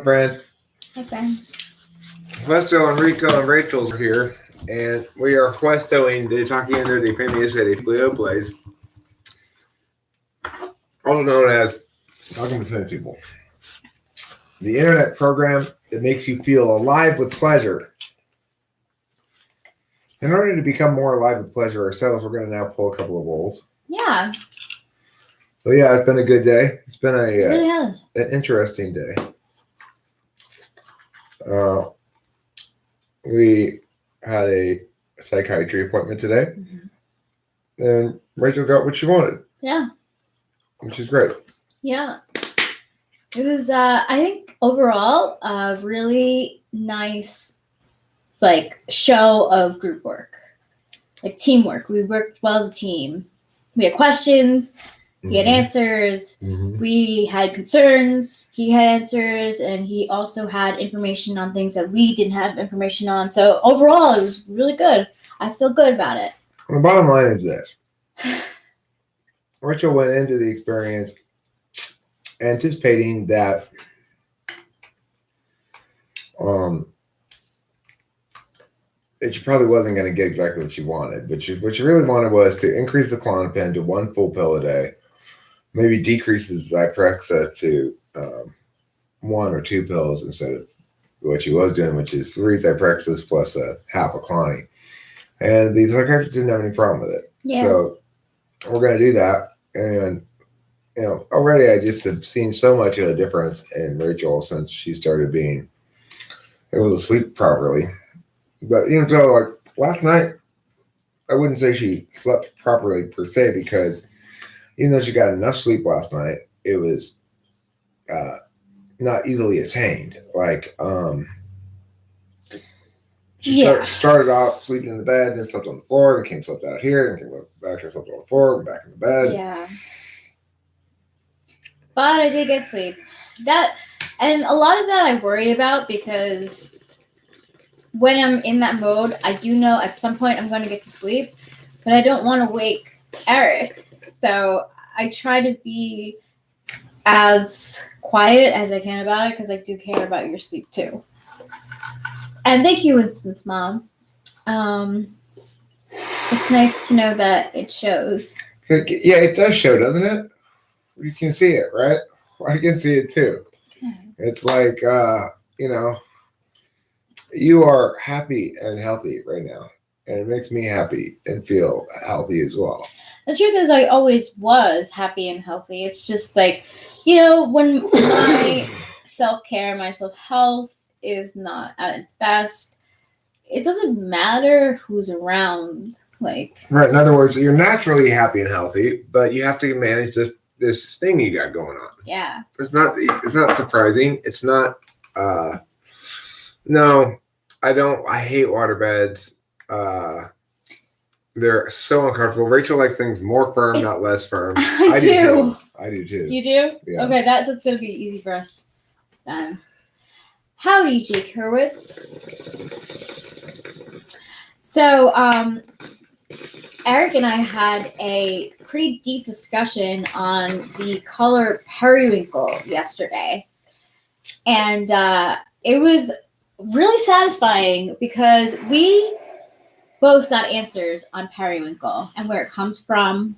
friends? Hi, friends. Questo, Enrico, and Rachel's are here, and we are questoing the Talking de Pennies at Leo Place, also known as Talking to Finnish People. The internet program that makes you feel alive with pleasure. In order to become more alive with pleasure ourselves, we're going to now pull a couple of rolls. Yeah. So yeah, it's been a good day. It's been It really has. an interesting day. We had a psychiatry appointment today, and Rachel got what she wanted. Yeah. Which is great. Yeah. It was, I think, overall, a really nice, show of group work. Teamwork. We worked well as a team. We had questions. He had answers. We had concerns. He had answers. And he also had information on things that we didn't have information on. So overall, it was really good. I feel good about it. The bottom line is this. Rachel went into the experience anticipating that she probably wasn't going to get exactly what she wanted. But what she really wanted was to increase the Klonopin to 1 full pill a day. Maybe decrease the Zyprexa to 1 or 2 pills instead of what she was doing, which is 3 Zyprexas plus a half a Clonny. And the psychiatrist didn't have any problem with it. Yeah. So we're going to do that. And, already I just have seen so much of a difference in Rachel since she started being able to sleep properly. But, so last night, I wouldn't say she slept properly per se, because even though she got enough sleep last night, it was not easily attained. She started off sleeping in the bed, then slept on the floor, then slept out here, then came back and slept on the floor, back in the bed. Yeah. But I did get sleep. And a lot of that I worry about, because when I'm in that mode, I do know at some point I'm going to get to sleep, but I don't want to wake Eric. So I try to be as quiet as I can about it, because I do care about your sleep too. And thank you, Winston's mom. It's nice to know that it shows. Yeah, it does show, doesn't it? You can see it, right? I can see it too. It's like, you are happy and healthy right now. And it makes me happy and feel healthy as well. The truth is, I always was happy and healthy. It's just when my self-care, my self-health is not at its best, it doesn't matter who's around. Right. In other words, you're naturally happy and healthy, but you have to manage this thing you got going on. Yeah. It's not surprising. It's not, no, I don't. I hate waterbeds. They're so uncomfortable. Rachel likes things more firm, not less firm. I do. I do too. You do? Yeah. Okay, that's going to be easy for us then. Howdy, Jake Hurwitz. So, Eric and I had a pretty deep discussion on the color periwinkle yesterday. And it was really satisfying, because we both got answers on periwinkle and where it comes from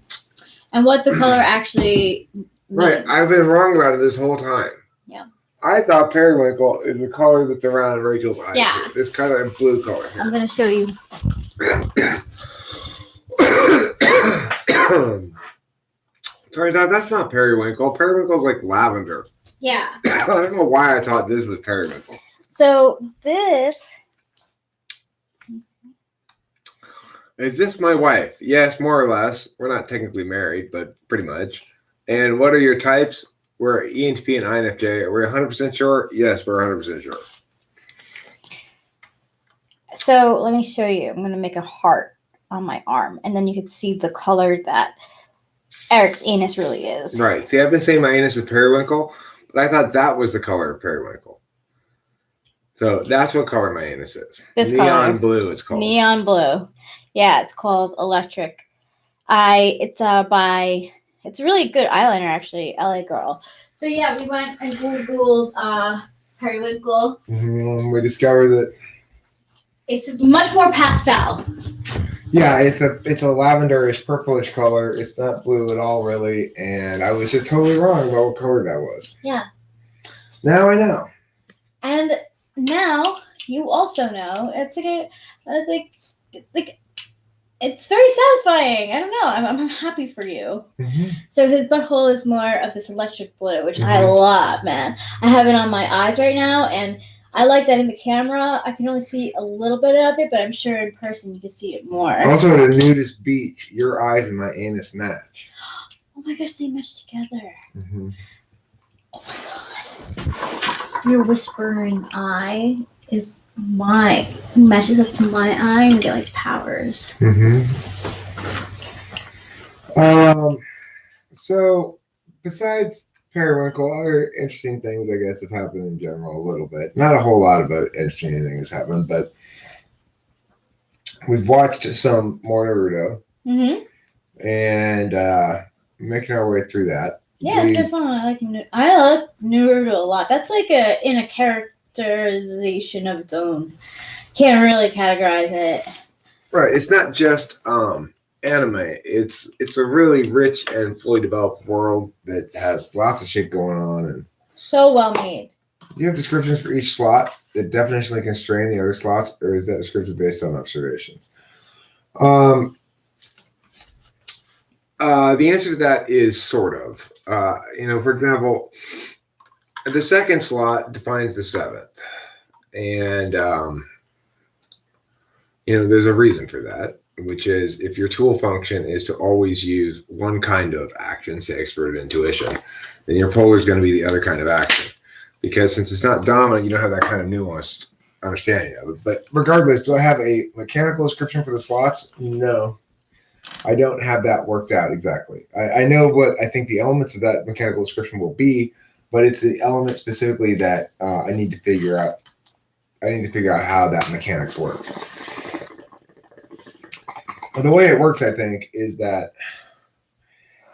and what the color actually means. Right. I've been wrong about it this whole time. Yeah. I thought periwinkle is the color that's around Rachel's eyes. Yeah. This kind of blue color. I'm going to show you. Sorry, that's not periwinkle. Periwinkle's like lavender. Yeah. I don't know why I thought this was periwinkle. So this... Is this my wife? Yes, more or less. We're not technically married, but pretty much. And what are your types? We're ENTP and INFJ. Are we 100% sure? Yes, we're 100% sure. So let me show you. I'm going to make a heart on my arm, and then you can see the color that Eric's anus really is. Right. See, I've been saying my anus is periwinkle, but I thought that was the color of periwinkle. So that's what color my anus is. This Neon color. Blue, it's called. Neon blue. Yeah, it's called Electric. It's a really good eyeliner, actually, LA Girl. So yeah, we went and Googled periwinkle. We discovered that. It's much more pastel. Yeah, it's a lavenderish, purplish color. It's not blue at all, really. And I was just totally wrong about what color that was. Yeah. Now I know. And now you also know. It's it's very satisfying. I don't know. I'm happy for you. Mm-hmm. So his butthole is more of this electric blue, which I love, man. I have it on my eyes right now, and I like that in the camera. I can only see a little bit of it, but I'm sure in person you can see it more. Also, at a nudist beach, your eyes and my anus match. Oh my gosh, they match together. Mm-hmm. Oh my god. Your whispering eye is mine. It matches up to my eye and we get like powers. Mm-hmm. So, besides periwinkle, other interesting things, I guess, have happened in general a little bit. Not a whole lot of interesting anything has happened, but we've watched some more Naruto and making our way through that. Yeah, it's good fun. I like Naruto a lot. That's like in a characterization of its own. Can't really categorize it. Right. It's not just anime. It's a really rich and fully developed world that has lots of shit going on, and so well made. You have descriptions for each slot that definitionally constrain the other slots, or is that description based on observation? The answer to that is sort of. For example, the second slot defines the seventh, and there's a reason for that, which is if your tool function is to always use one kind of action, say expert intuition, then your polar is going to be the other kind of action. Because since it's not dominant, you don't have that kind of nuanced understanding of it. But regardless, do I have a mechanical description for the slots? No. I don't have that worked out exactly. I know what I think the elements of that mechanical description will be, but it's the element specifically that I need to figure out. I need to figure out how that mechanics work. Well, the way it works, I think, is that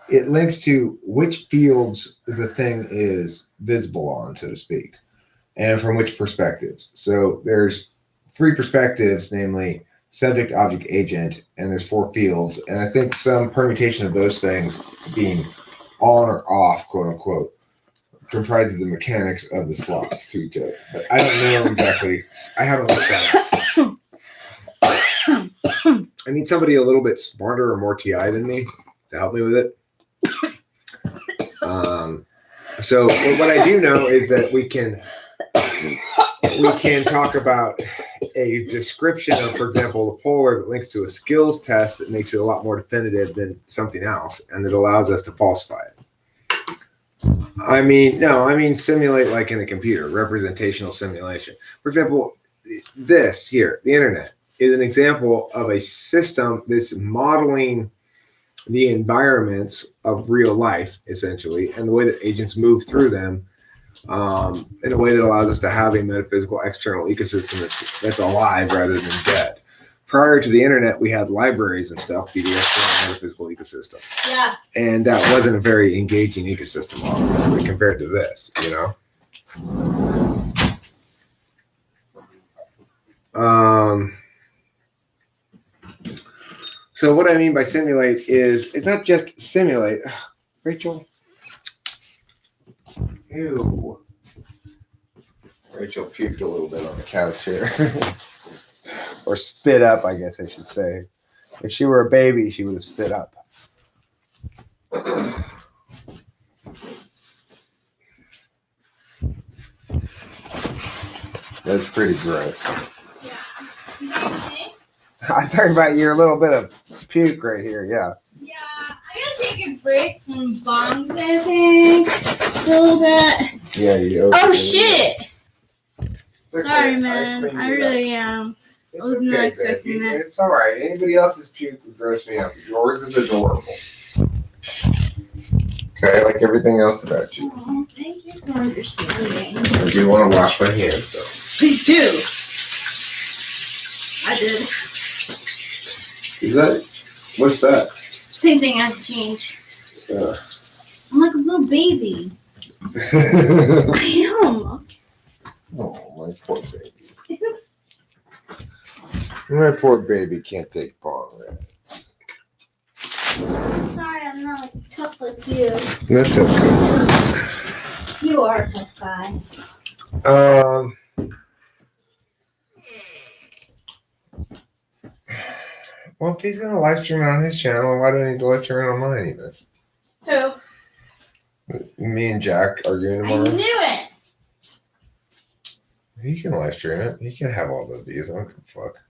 it links to which fields the thing is visible on, so to speak, and from which perspectives. So there's 3 perspectives, namely subject, object, agent, and there's 4 fields. And I think some permutation of those things being on or off, quote unquote, comprises the mechanics of the slots to each other. But I don't know exactly. I haven't looked that up. I need somebody a little bit smarter or more TI than me to help me with it. So what I do know is that we can talk about a description of, for example, the polar that links to a skills test that makes it a lot more definitive than something else, and that allows us to falsify it. I mean simulate like in a computer, representational simulation. For example, this here, the internet, is an example of a system that's modeling the environments of real life, essentially, and the way that agents move through them in a way that allows us to have a metaphysical external ecosystem that's alive rather than dead. Prior to the internet, we had libraries and stuff be the external metaphysical ecosystem. Yeah. And that wasn't a very engaging ecosystem, obviously, compared to this, So what I mean by simulate is it's not just simulate. Ugh, Rachel. Ew. Rachel puked a little bit on the couch here. Or spit up, I guess I should say. If she were a baby, she would have spit up. That's pretty gross. Yeah. I'm talking about your little bit of puke right here, yeah. Yeah, I gotta take a break from bongs, I think. A little bit. Yeah, you. Oh, shit! Okay. Sorry, man. I really am. I was not expecting that. It's all right. Anybody else's puke would gross me out. Yours is adorable. Okay, like everything else about you. Oh, thank you for understanding. I do want to wash my hands, though. Please do. I did. Is that? What's that? Same thing. I have to change. I'm like a little baby. I am. Oh, my poor baby. My poor baby can't take Pong Reds. Sorry, I'm not like, tough like you. That's okay. You are a tough guy. Well, if he's gonna live stream it on his channel, why do I need to live stream it on mine even? Who? Me and Jack arguing I tomorrow. knew it. He can live stream it. He can have all the views. I don't give a fuck.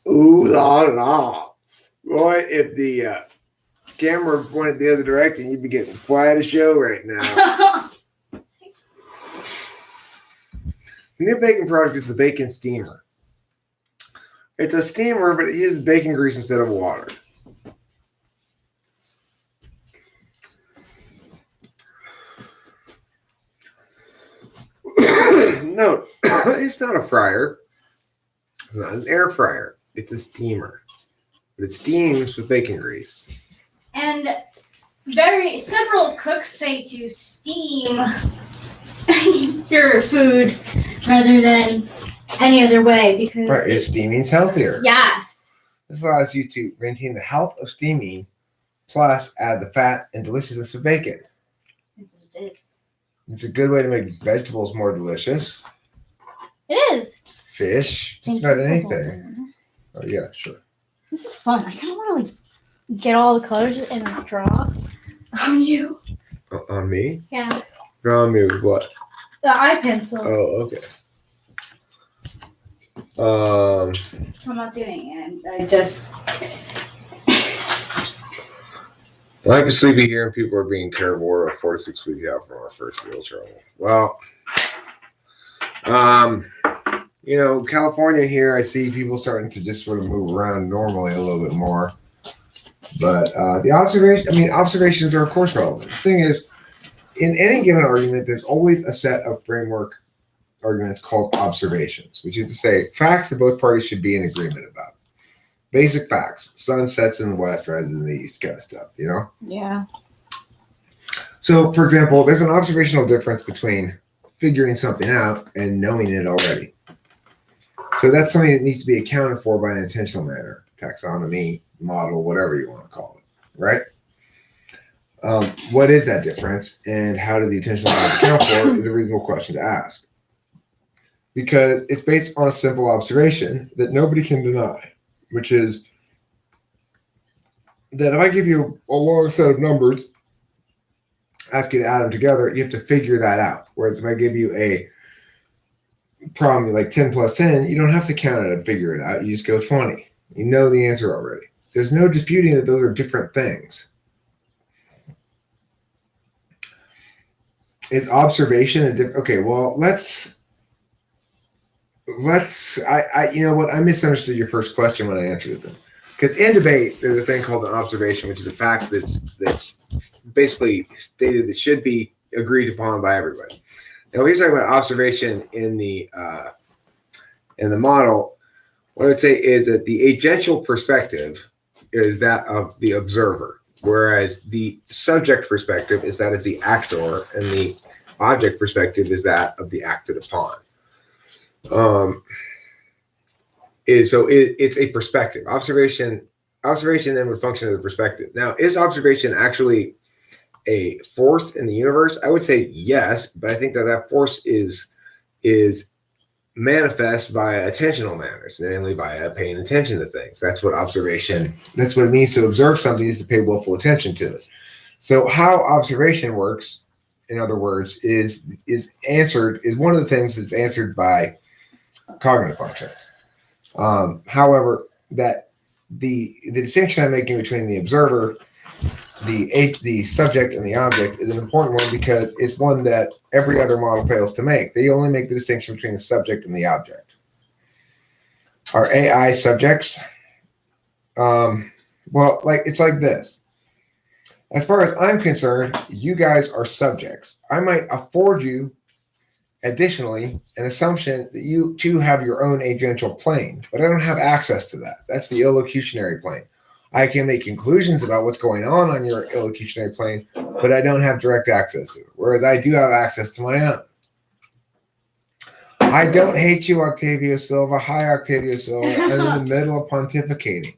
Ooh la la. Boy, if the camera pointed the other direction, you'd be getting quite a show right now. The new baking product is the bacon steamer. It's a steamer, but it uses bacon grease instead of water. No, it's not a fryer. It's not an air fryer. It's a steamer. But it steams with bacon grease. And several cooks say to steam your food rather than any other way because Right, steaming's healthier. Yes. This allows you to maintain the health of steaming, plus add the fat and deliciousness of bacon. It's a good way to make vegetables more delicious. It is. Fish, just about anything. Oh yeah, sure. This is fun. I kind of want to get all the colors and draw on you. On me? Yeah. Draw on me with what? The eye pencil. Oh, okay. I'm not doing it. I just. Life is sleepy here, and people are being carnivore 4 to 6 weeks out from our first real trouble. Well, California here, I see people starting to just sort of move around normally a little bit more. But observations are of course relevant. The thing is, in any given argument, there's always a set of framework arguments called observations, which is to say facts that both parties should be in agreement about. Basic facts. Sun sets in the west, rises in the east, kind of stuff, Yeah. So, for example, there's an observational difference between figuring something out and knowing it already. So that's something that needs to be accounted for by an intentional manner, taxonomy, model, whatever you want to call it, right? What is that difference, and how do the intentional manner account for it is a reasonable question to ask. Because it's based on a simple observation that nobody can deny, which is that if I give you a long set of numbers, ask you to add them together, you have to figure that out. Whereas if I give you a problem like 10 plus 10, you don't have to count it and figure it out. You just go 20. You know the answer already. There's no disputing that those are different things. Is observation a different? Okay, well, I misunderstood your first question when I answered it then. Because in debate, there's a thing called an observation, which is a fact that's basically stated that should be agreed upon by everybody. Now, when you're talking about observation in the model, what I would say is that the agential perspective is that of the observer, whereas the subject perspective is that of the actor, and the object perspective is that of the acted upon. It's a perspective. Observation then would function as a perspective. Now, is observation actually a force in the universe? I would say yes, but I think that force is manifest via attentional manners, namely via paying attention to things. That's what it means to observe something, is to pay willful attention to it. So how observation works, in other words, is one of the things that's answered by cognitive functions. However, that the distinction I'm making between the observer, the subject, and the object is an important one, because it's one that every other model fails to make. They only make the distinction between the subject and the object. Are AI subjects? It's like this. As far as I'm concerned, you guys are subjects. I might afford you, additionally, an assumption that you too have your own agential plane, but I don't have access to that. That's the illocutionary plane. I can make conclusions about what's going on your illocutionary plane, but I don't have direct access to it, whereas I do have access to my own. I don't hate you, Octavio Silva. Hi, Octavio Silva. I'm in the middle of pontificating.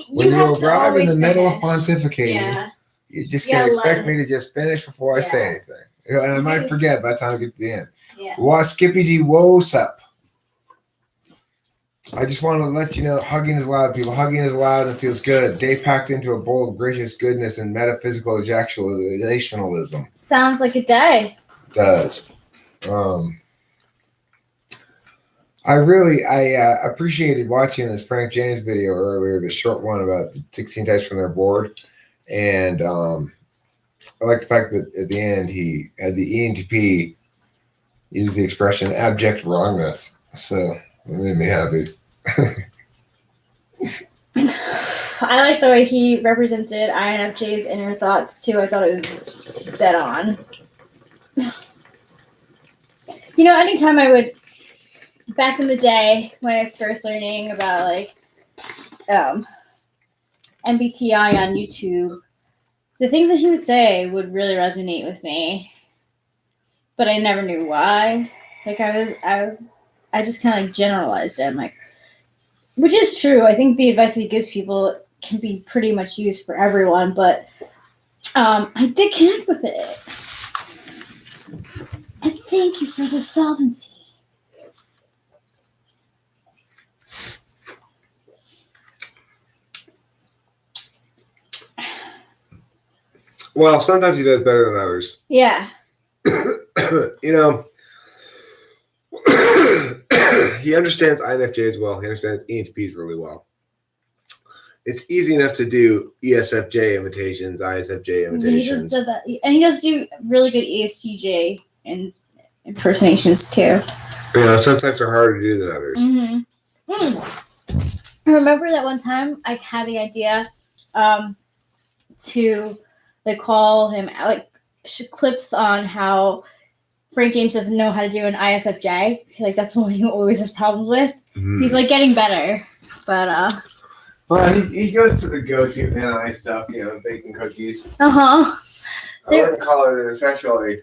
When you arrive in the middle of pontificating, you just can't expect me to just finish before I say anything. And I might forget by the time I get to the end. Why Skippy D woes up. I just want to let you know, hugging is loud, people. Hugging is loud and feels good. Day packed into a bowl of gracious goodness and metaphysical ejaculationalism. Sounds like a day. It does. I appreciated watching this Frank James video earlier, the short one about the 16 types from their board. And I like the fact that at the end he had the ENTP use the expression abject wrongness. So it made me happy. I like the way he represented INFJ's inner thoughts too. I thought it was dead on. You know, anytime I would, back in the day when I was first learning about like MBTI on YouTube, the things that he would say would really resonate with me, but I never knew why. Like I just kind of like generalized it. I'm like, which is true. I think the advice he gives people can be pretty much used for everyone, but I did connect with it. And thank you for the solvency. Well, sometimes he does better than others. Yeah. You know, he understands INFJs well. He understands ENTPs really well. It's easy enough to do ESFJ imitations, ISFJ imitations. He does that. And he does do really good ESTJ and impersonations too. You know, some types are harder to do than others. I remember that one time I had the idea to like call him like clips on how Frank James doesn't know how to do an ISFJ. Like that's the one he always has problems with. Mm-hmm. He's like getting better, but well, he goes to the go-to NI stuff, you know, baking cookies. I wouldn't call it an especially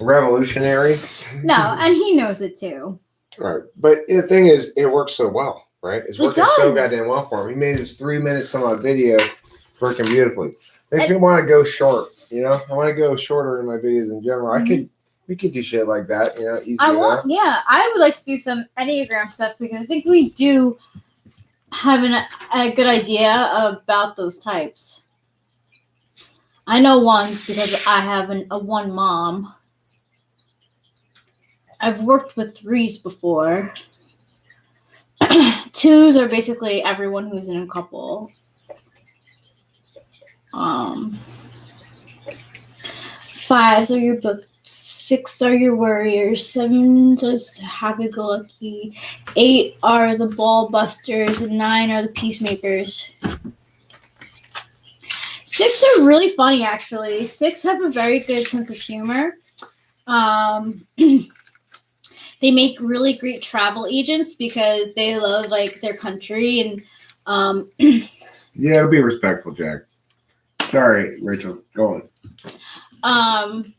revolutionary. No, and he knows it too. Right, but the thing is, it works so well. Right, it's working so goddamn well for him. He made his 3 minutes some odd video working beautifully. Makes me want to go short. You know, I want to go shorter in my videos in general. Mm-hmm. We could do shit like that. You know, easy. I would like to do some Enneagram stuff because I think we do have a good idea about those types. I know ones because I have a one mom. I've worked with threes before. Twos are basically everyone who's in a couple. Fives are your book. 6 are your warriors. 7 is happy-go-lucky. 8 are the ball busters, and 9 are the peacemakers. 6 are really funny, actually. 6 have a very good sense of humor. They make really great travel agents because they love like their country and yeah, be respectful, Jack. Sorry, Rachel. Go on.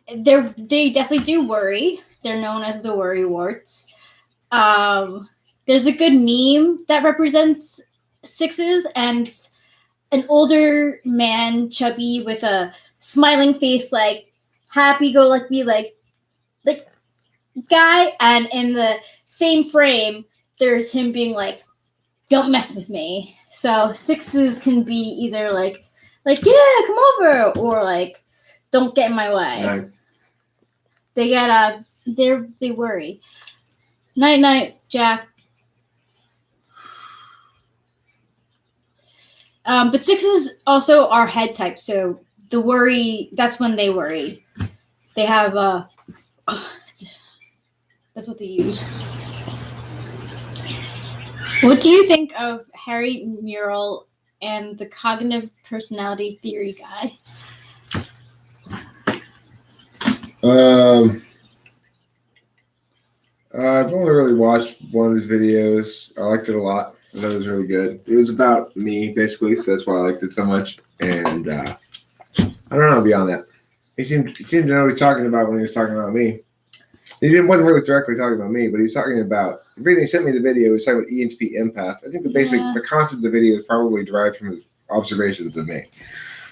They definitely do worry. They're known as the worry warts. There's a good meme that represents 6s, and an older man, chubby, with a smiling face, like happy-go-lucky, like guy, and in the same frame there's him being like, don't mess with me. So 6s can be either like yeah, come over, or like don't get in my way. Right. They get they worry. Night Jack. But 6s also are head types, so the worry, that's when they worry. They have that's what they use. What do you think of Harry Mural and the cognitive personality theory guy? I've only really watched one of his videos. I liked it a lot. I thought it was really good. It was about me, basically, so that's why I liked it so much. And I don't know, beyond that. He seemed to know what he was talking about when he was talking about me. Wasn't really directly talking about me, but he was talking about the reason he sent me the video. He was talking about ENTP empaths. I think the concept of the video is probably derived from his observations of me.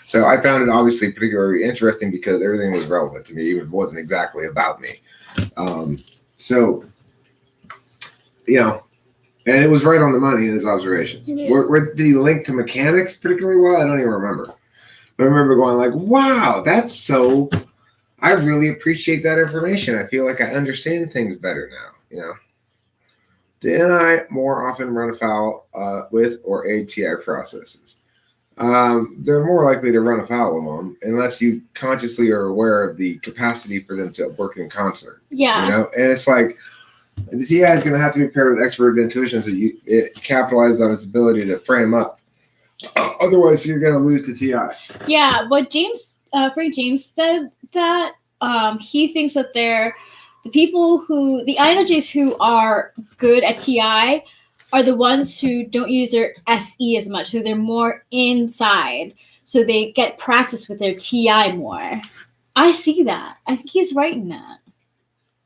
So I found it obviously particularly interesting because everything was relevant to me, even if it wasn't exactly about me. So, you know, and it was right on the money in his observations. Yeah. Where did he link to mechanics particularly well? I don't even remember. But I remember going like, wow, that's so, I really appreciate that information. I feel like I understand things better now, you know. The NI more often run afoul with or aid TI processes. They're more likely to run afoul of them unless you consciously are aware of the capacity for them to work in concert. Yeah. You know, and it's like the TI is going to have to be paired with extroverted intuition so it capitalizes on its ability to frame up. Otherwise, you're going to lose to TI. Yeah. What Frank James said that he thinks that they're the people the INFJs who are good at TI are the ones who don't use their SE as much. So they're more inside. So they get practice with their TI more. I see that. I think he's right in that.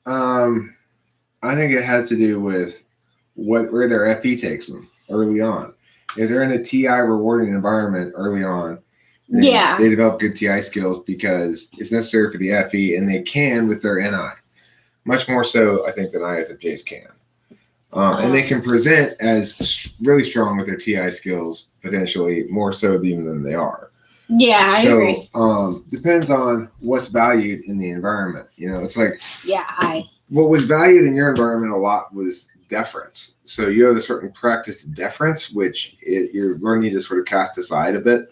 I think it has to do with where their FE takes them early on. If they're in a TI rewarding environment early on, they develop good TI skills because it's necessary for the FE, and they can with their NI. Much more so, I think, than ISFJs can. And they can present as really strong with their TI skills, potentially more so even than they are. Yeah, I agree. Depends on what's valued in the environment. You know, it's like what was valued in your environment a lot was deference. So you have a certain practice of deference, which you're learning to sort of cast aside a bit.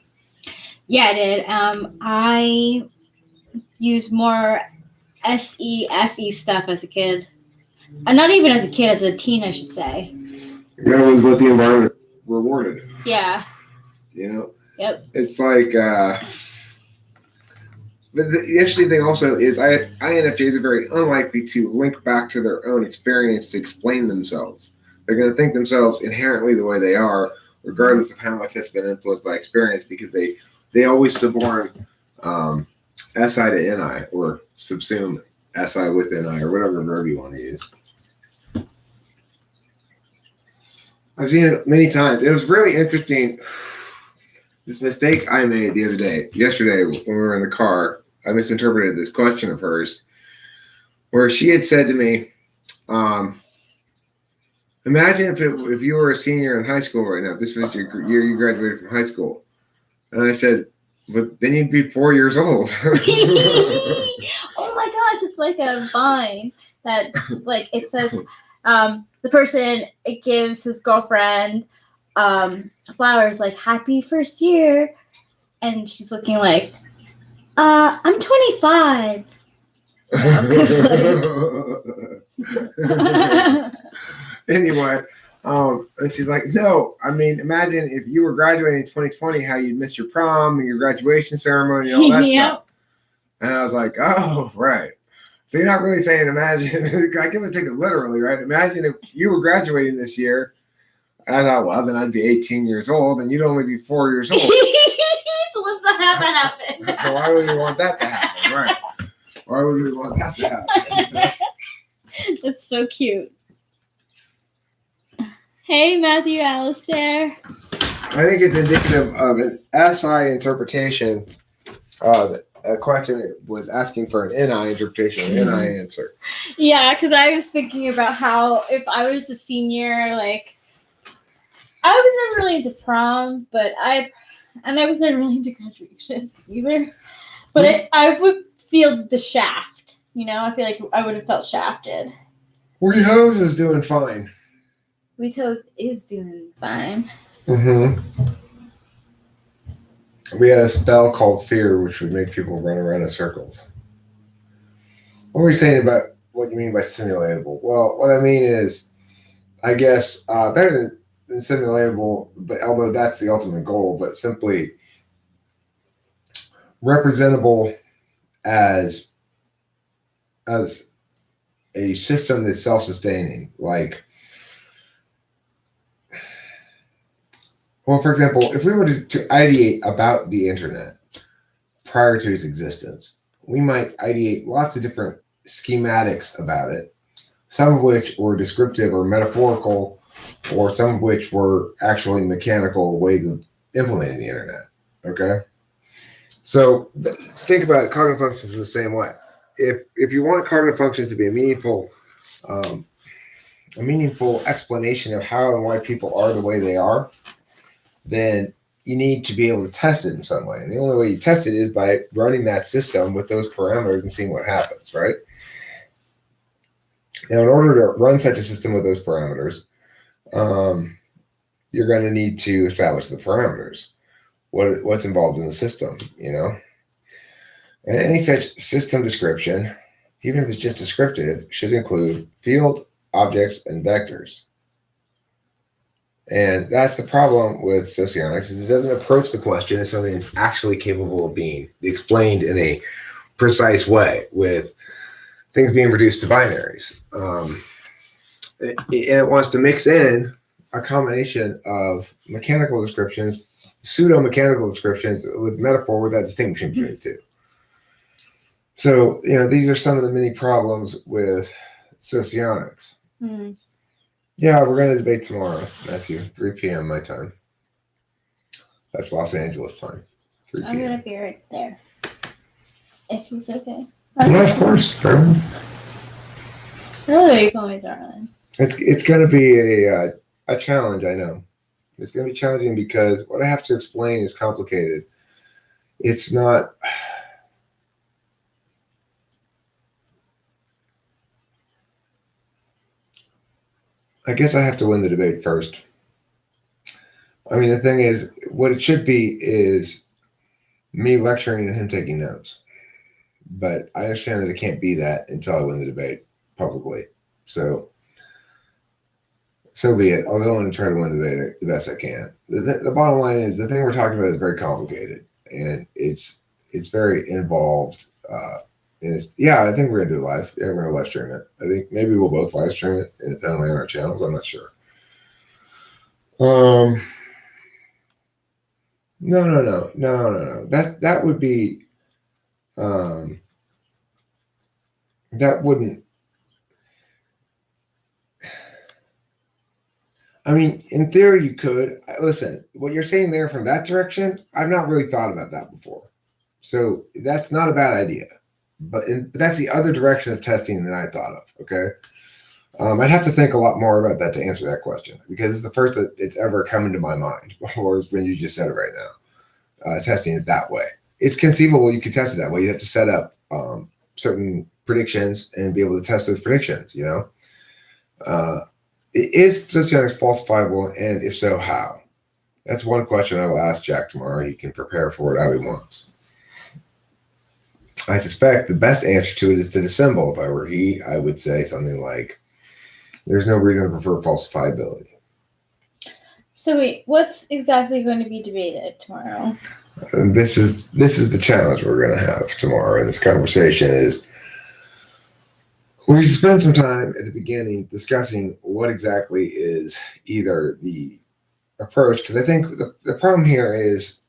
Yeah, I did. I used more SE, FE stuff as a kid. Not even as a kid, as a teen, I should say. That was what the environment rewarded. Yeah. You know? Yep. It's like, but the interesting thing also is INFJs are very unlikely to link back to their own experience to explain themselves. They're going to think themselves inherently the way they are, regardless of how much that's been influenced by experience, because they always suborn SI to NI or subsume SI with NI or whatever verb you want to use. I've seen it many times. It was really interesting. This mistake I made yesterday when we were in the car, I misinterpreted this question of hers, where she had said to me, imagine if you were a senior in high school right now, this was your year you graduated from high school. And I said, but then you'd be 4 years old. Oh my gosh, it's like a vine that like it says the person it gives his girlfriend flowers like happy first year, and she's looking like I'm 25. Anyway, and she's like, no, I mean, imagine if you were graduating in 2020, how you'd missed your prom and your graduation ceremony and all that stuff. And I was like, oh, right. So you're not really saying imagine. I guess I take it literally, right? Imagine if you were graduating this year. I thought, well, then I'd be 18 years old and you'd only be 4 years old. So let's not have that happen. Why would we want that to happen? Right. Why would we want that to happen? That's so cute. Hey, Matthew Alistair. I think it's indicative of an SI interpretation. A question that was asking for an NI interpretation, an NI answer. Yeah, because I was thinking about how if I was a senior, like, I was never really into prom, but I was never really into graduation either. But I would feel the shaft, you know? I feel like I would have felt shafted. Weirdos is doing fine. Weezos is doing fine. Mm-hmm. We had a spell called Fear, which would make people run around in circles. What were you saying about what you mean by simulatable? Well, what I mean is, I guess, better than simulatable, but although that's the ultimate goal, but simply representable as as a system that's self-sustaining. Like, well, for example, if we were to ideate about the internet prior to its existence, we might ideate lots of different schematics about it, some of which were descriptive or metaphorical, or some of which were actually mechanical ways of implementing the internet. Okay, so think about cognitive functions in the same way. If you want cognitive functions to be um, a meaningful explanation of how and why people are the way they are, then you need to be able to test it in some way. And the only way you test it is by running that system with those parameters and seeing what happens, right? Now, in order to run such a system with those parameters, you're going to need to establish the parameters. What's involved in the system, you know? And any such system description, even if it's just descriptive, should include field, objects, and vectors. And that's the problem with socionics, is it doesn't approach the question as something that's actually capable of being explained in a precise way, with things being reduced to binaries. And it wants to mix in a combination of mechanical descriptions, pseudo-mechanical descriptions with metaphor without distinguishing between the two. So, these are some of the many problems with socionics. Mm-hmm. Yeah, we're going to debate tomorrow, Matthew, 3 p.m. my time. That's Los Angeles time. 3 p.m. I'm going to be right there. If it's okay. Yeah, of course, darling. No, you call me darling. It's going to be a challenge, I know. It's going to be challenging because what I have to explain is complicated. It's not... I guess I have to win the debate first. I mean, the thing is, what it should be is me lecturing and him taking notes. But I understand that it can't be that until I win the debate publicly. So be it. I'll go in and try to win the debate the best I can. The bottom line is the thing we're talking about is very complicated, and it's very involved. And I think we're gonna do it live. Yeah, we're gonna live stream it. I think maybe we'll both live stream it independently on our channels. I'm not sure. No. That would be that wouldn't. I mean, in theory, you could. Listen, what you're saying there from that direction, I've not really thought about that before. So that's not a bad idea. But that's the other direction of testing than I thought of, okay? I'd have to think a lot more about that to answer that question, because it's the first that it's ever come into my mind, whereas when you just said it right now, testing it that way. It's conceivable you could test it that way. You have to set up certain predictions and be able to test those predictions, Is socionics falsifiable, and if so, how? That's one question I will ask Jack tomorrow. He can prepare for it how he wants. I suspect the best answer to it is to dissemble. If I were he, I would say something like, there's no reason to prefer falsifiability. So wait, what's exactly going to be debated tomorrow? And this is the challenge we're going to have tomorrow in this conversation is we spend some time at the beginning discussing what exactly is either the approach, because I think the problem here is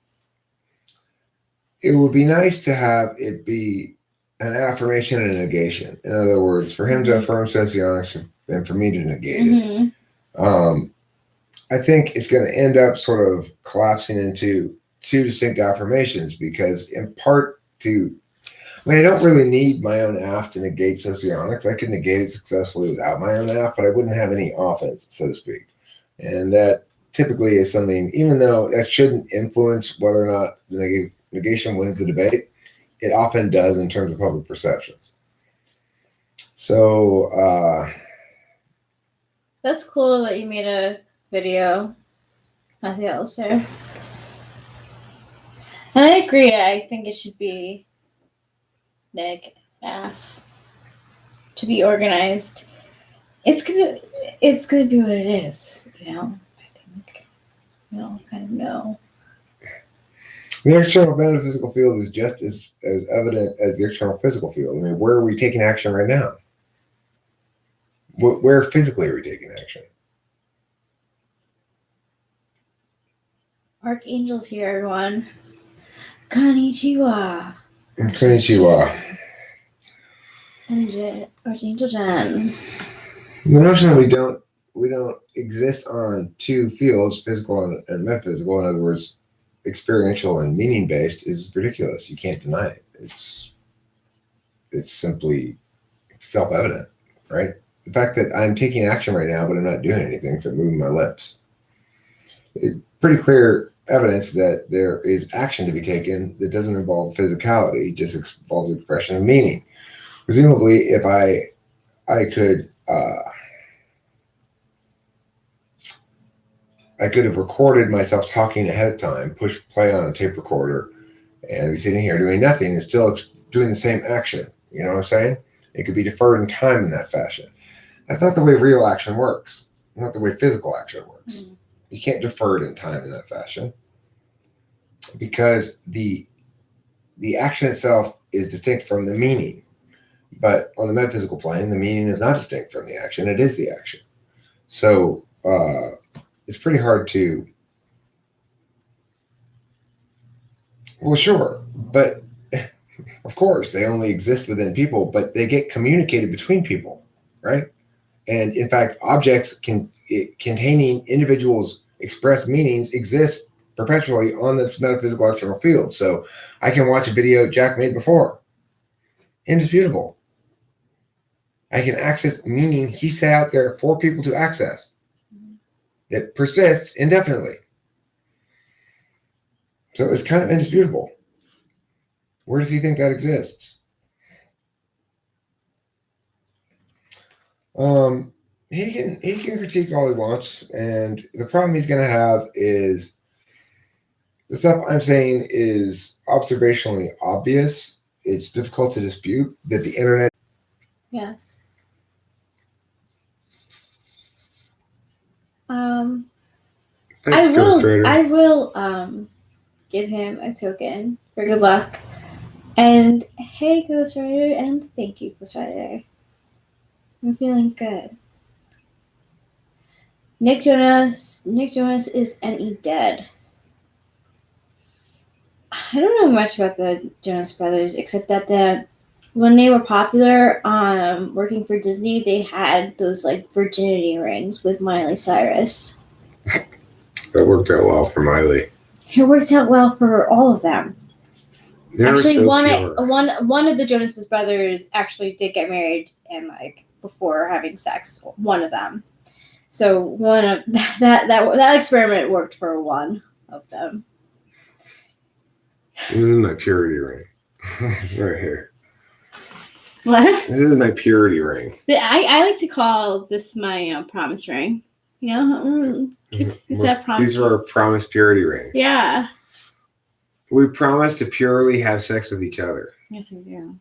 it would be nice to have it be an affirmation and a negation. In other words, for him to affirm socionics and for me to negate it. I think it's going to end up sort of collapsing into two distinct affirmations, because in part I don't really need my own AF to negate socionics. I could negate it successfully without my own AF, but I wouldn't have any offense, so to speak. And that typically is something, even though that shouldn't influence whether or not the negation wins the debate, it often does in terms of public perceptions. So that's cool that you made a video, Matthew Elser. And I agree. I think it should be neg AF to be organized. It's gonna be what it is, I think we all kind of know. The external metaphysical field is just as evident as the external physical field. I mean, where are we taking action right now? Where physically are we taking action? Archangel's here, everyone. Konnichiwa. Konnichiwa. And Archangel Jen. The notion that we don't exist on two fields, physical and metaphysical, in other words, experiential and meaning based, is ridiculous. You can't deny it. It's simply self-evident, right? The fact that I'm taking action right now, but I'm not doing anything except moving my lips. It's pretty clear evidence that there is action to be taken that doesn't involve physicality, just involves expression of meaning. Presumably, if I could have recorded myself talking ahead of time, push play on a tape recorder, and be sitting here doing nothing and still doing the same action. You know what I'm saying? It could be deferred in time in that fashion. That's not the way real action works. Not the way physical action works. Mm-hmm. You can't defer it in time in that fashion because the action itself is distinct from the meaning. But on the metaphysical plane, the meaning is not distinct from the action. It is the action. So it's pretty hard to... Well, sure. But of course, they only exist within people, but they get communicated between people, right? And in fact, objects containing individuals' expressed meanings exist perpetually on this metaphysical external field. So I can watch a video Jack made before. Indisputable. I can access meaning he set out there for people to access. It persists indefinitely. So it's kind of indisputable. Where does he think that exists? He can critique all he wants, and the problem he's going to have is the stuff I'm saying is observationally obvious. It's difficult to dispute that the internet. Yes. Thanks, Ghost Rider. I will give him a token for good luck. And hey, Ghost Rider, and thank you, Ghost Rider. I'm feeling good. Nick Jonas is NE dead. I don't know much about the Jonas Brothers except that when they were popular, working for Disney, they had those like virginity rings with Miley Cyrus. That worked out well for Miley. It worked out well for all of them. Actually, so one of the Jonas Brothers actually did get married and like before having sex. One of them. So one of that experiment worked for one of them. This is my purity ring, right here. What? This is my purity ring. I like to call this my promise ring. You know, is that promise? These are our promise purity rings. Yeah. We promise to purely have sex with each other. Yes, we do.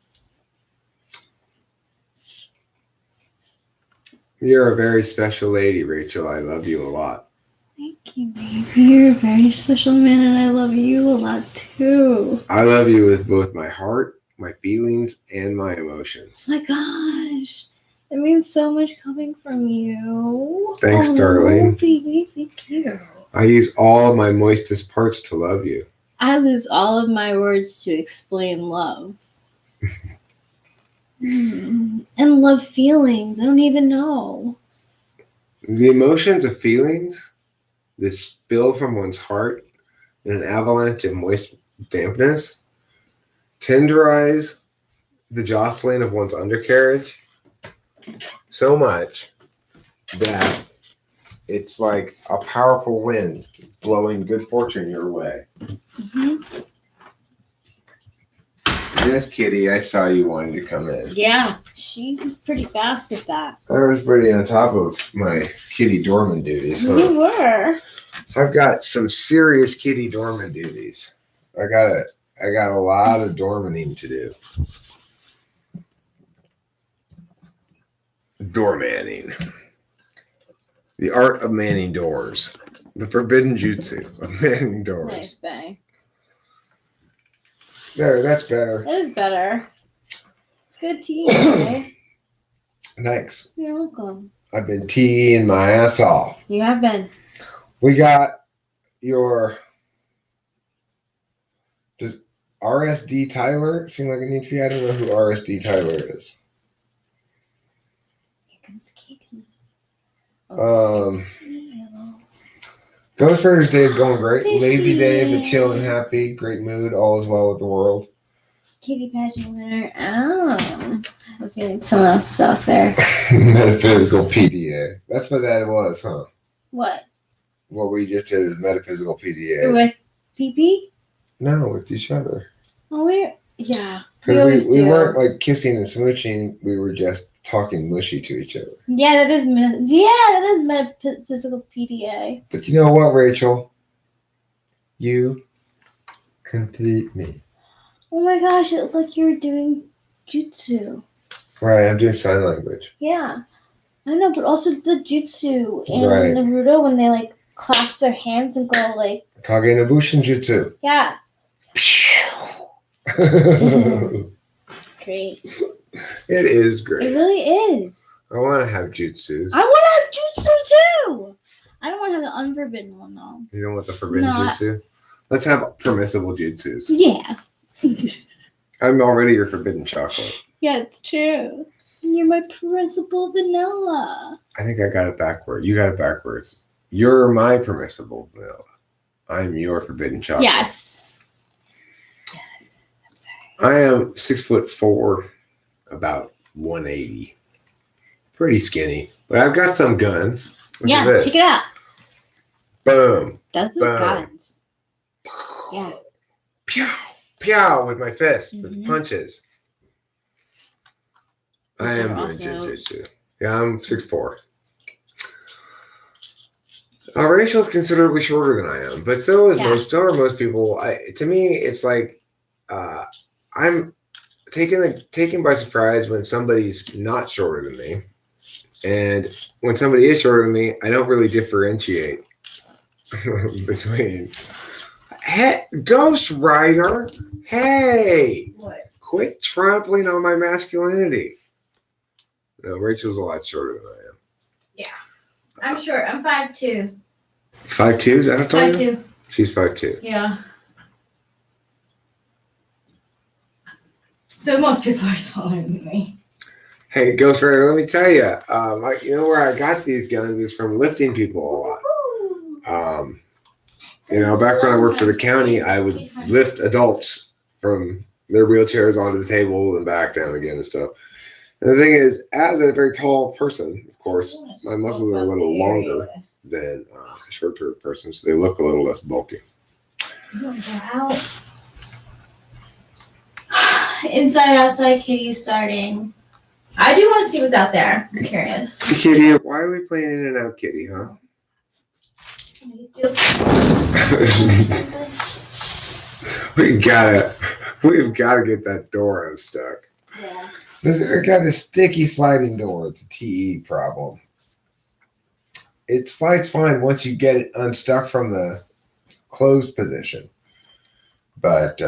You're a very special lady, Rachel. I love you a lot. Thank you, baby. You're a very special man, and I love you a lot, too. I love you with both my heart, my feelings, and my emotions. Oh my gosh. It means so much coming from you. Thanks, darling. Baby, thank you. I use all of my moistest parts to love you. I lose all of my words to explain love. And love feelings. I don't even know. The emotions of feelings that spill from one's heart in an avalanche of moist dampness tenderize the jostling of one's undercarriage so much that it's like a powerful wind blowing good fortune your way. Mm-hmm. Yes, Kitty, I saw you wanted to come in. Yeah, she was pretty fast with that. I was pretty on top of my Kitty Dorman duties. Huh? You were. I've got some serious Kitty Dorman duties. I got a lot of dormaning to do. Door manning. The art of manning doors. The forbidden jutsu of manning doors. Nice bang. There, that's better. That is better. It's good tea. Okay? Thanks. You're welcome. I've been teeing my ass off. You have been. We got your. Does RSD Tyler seem like it needs to be? I don't know who RSD Tyler is. Here comes Katie. Ghost Raiders Day is going great. There Lazy she day, but is. chill and happy. Great mood. All is well with the world. Kitty pageant winner. Oh. I have a feeling someone else is out there. Metaphysical PDA. That's what that was, huh? What? What we just did is metaphysical PDA. With PP? No, with each other. Oh, yeah. Because we do. weren't like kissing and smooching. We were just talking mushy to each other. Yeah, that is metaphysical PDA. But you know what, Rachel? You complete me. Oh my gosh, it looked like you were doing jutsu. Right, I'm doing sign language. Yeah. I know, but also the jutsu in Right. Naruto when they like clasp their hands and go like, Kage no Bushin Jutsu. yeah. It Great. is It great. really is. I want to have jutsus. I want to have jutsu too. I don't want to have the unforbidden one though. You don't want the forbidden No, jutsu? Let's have permissible jutsus. Yeah. I'm already your forbidden chocolate. Yeah, it's true. You're my permissible vanilla. I think I got it backward. You got it backwards. You're my permissible vanilla. I'm your forbidden chocolate. Yes. Yes. I'm sorry. I am 6'4", about 180. Pretty skinny, but I've got some guns. Look at this. Check it out. Boom. That's the Boom. guns. Yeah. Pew, pew with my fist, with Mhm. punches. I Those am are doing also- jiu-jitsu. Yeah, I'm 6'4". Rachel's considerably shorter than I am, but so is Yeah. so are most people. To me, it's like I'm taken by surprise when somebody's not shorter than me, and when somebody is shorter than me, I don't really differentiate between. Hey, Ghost Rider! Hey, What? quit trampling on my masculinity. No, Rachel's a lot shorter than I am. I'm short. I'm 5'2". 5'2", is that what I told you? 5'2". She's 5'2". Yeah. So most people are smaller than me. Hey, Ghost Rider, let me tell you, you know where I got these guns is from lifting people a lot. Back when I worked for the county, I would lift adults from their wheelchairs onto the table and back down again and stuff. And the thing is, as a very tall person, of course, my muscles are a little longer than a shorter person, so they look a little less bulky. Wow. Inside, outside, Kitty starting. I do want to see what's out there. I'm curious. Kitty, why are we playing in and out, Kitty, huh? We've got to get that door unstuck. Yeah. I got this sticky sliding door. It's a TE problem. It slides fine once you get it unstuck from the closed position. But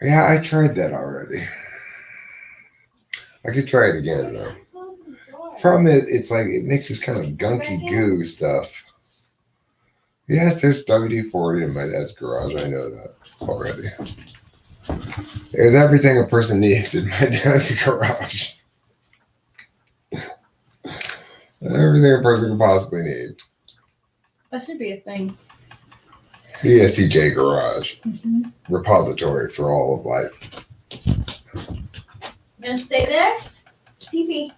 yeah, I tried that already. I could try it again though. Problem is, it's like it makes this kind of gunky goo stuff. Yes, there's WD-40 in my dad's garage. I know that already. There's everything a person needs in my dad's garage. Everything a person could possibly need. That should be a thing. The STJ garage, Mm-hmm. repository for all of life. You gonna stay there? Pee-pee.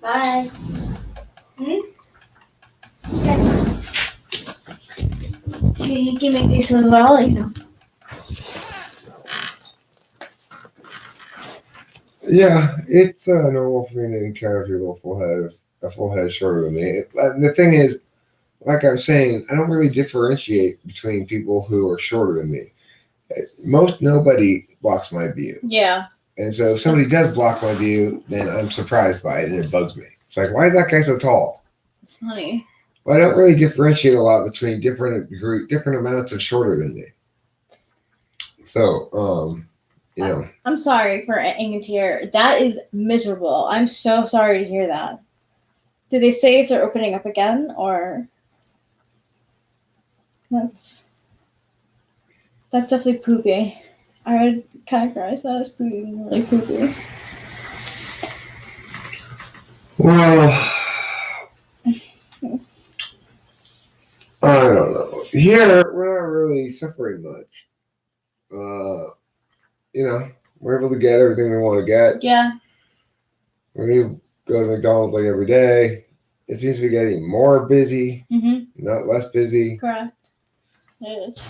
Bye. Okay, you can make me some volley now. Yeah, it's normal for me to encounter people a full head shorter than me. And the thing is, like I was saying, I don't really differentiate between people who are shorter than me. Nobody blocks my view. Yeah. And so if somebody does block my view, then I'm surprised by it and it bugs me. It's like, why is that guy so tall? It's funny. Well, I don't really differentiate a lot between different amounts of shorter than me. So, I'm sorry for ending to hear. That is miserable. I'm so sorry to hear that. Did they say if they're opening up again, or that's definitely poopy. I would categorize that as really poopy. well, I don't know. Here, we're not really suffering much. We're able to get everything we want to get. Yeah. We go to McDonald's like every day. It seems to be getting more busy, not less busy. Correct. It is.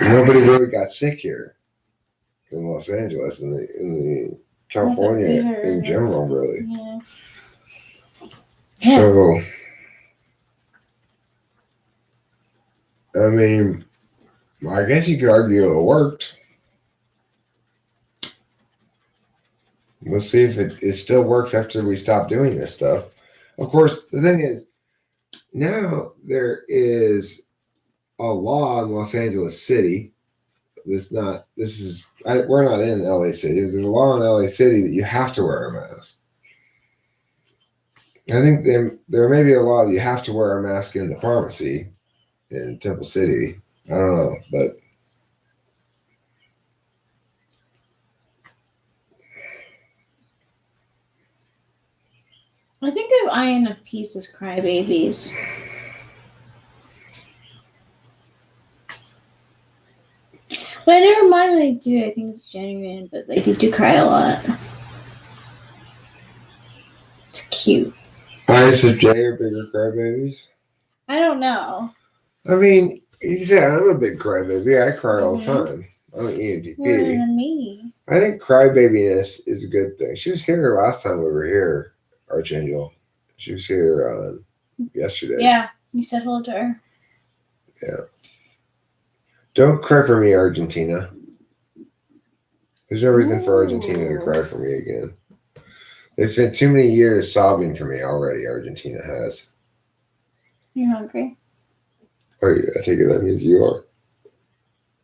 Nobody really got sick here in Los Angeles, in the California in general, really. Yeah. So, I mean, I guess you could argue it worked. We'll see if it still works after we stop doing this stuff. Of course, the thing is, now there is a law in Los Angeles City. We're not in LA City. There's a law in LA City that you have to wear a mask. I think there may be a law that you have to wear a mask in the pharmacy in Temple City. I don't know, but I think INFPs as crybabies. But I never mind when they do. I think it's genuine, but they do cry a lot. It's cute. ISFJ are bigger crybabies. I don't know. I mean, you say I'm a big crybaby. I cry all the time. I'm an ENTP. More than me. I think crybabiness is a good thing. She was here last time we were here, Archangel. She was here yesterday. Yeah, you said hello to her. Yeah. Don't cry for me, Argentina. There's no reason for Argentina to cry for me again. They've spent too many years sobbing for me already, Argentina has. You're hungry? Oh, I take it that means you are.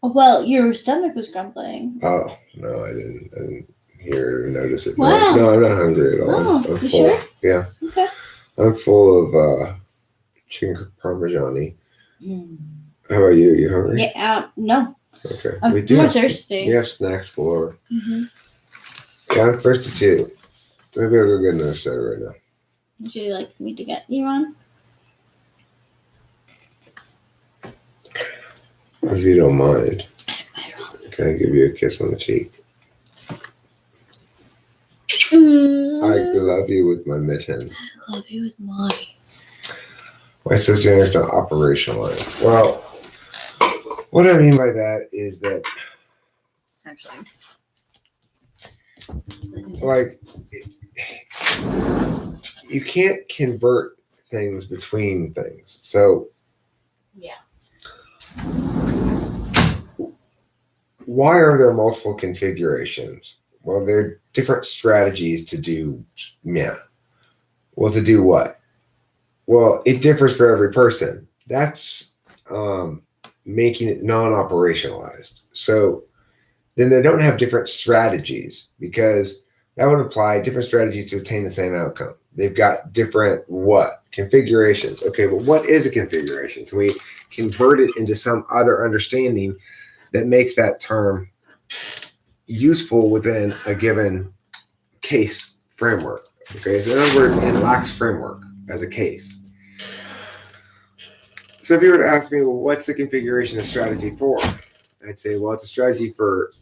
Well, your stomach was grumbling. Oh, no, I didn't hear or notice it. Wow. No, I'm not hungry at all. Oh, I'm you full. sure? Yeah. Okay. I'm full of chicken parmigiani. How about you? You hungry? Yeah, no. Okay. I'm more thirsty. We have snacks galore. Mm-hmm. Yeah, I'm thirsty too. Maybe I'll go get another soda right now. Would you like me to get you on? If you don't mind. Can I give you a kiss on the cheek? I love you with my mittens. I love you with mine. My sister is not operationalized. Well, what I mean by that is that, Actually, like, you can't convert things between things. So, yeah. Why are there multiple configurations? Well, there are different strategies to do. Yeah. Well, to do what? Well, it differs for every person. That's making it non-operationalized. So then they don't have different strategies, because that would imply different strategies to attain the same outcome. They've got different what? Configurations. Okay, well, what is a configuration? Can we convert it into some other understanding that makes that term useful within a given case framework? Okay, so in other words, it lacks framework as a case. So if you were to ask me, well, what's the configuration of strategy for? I'd say, well, it's a strategy for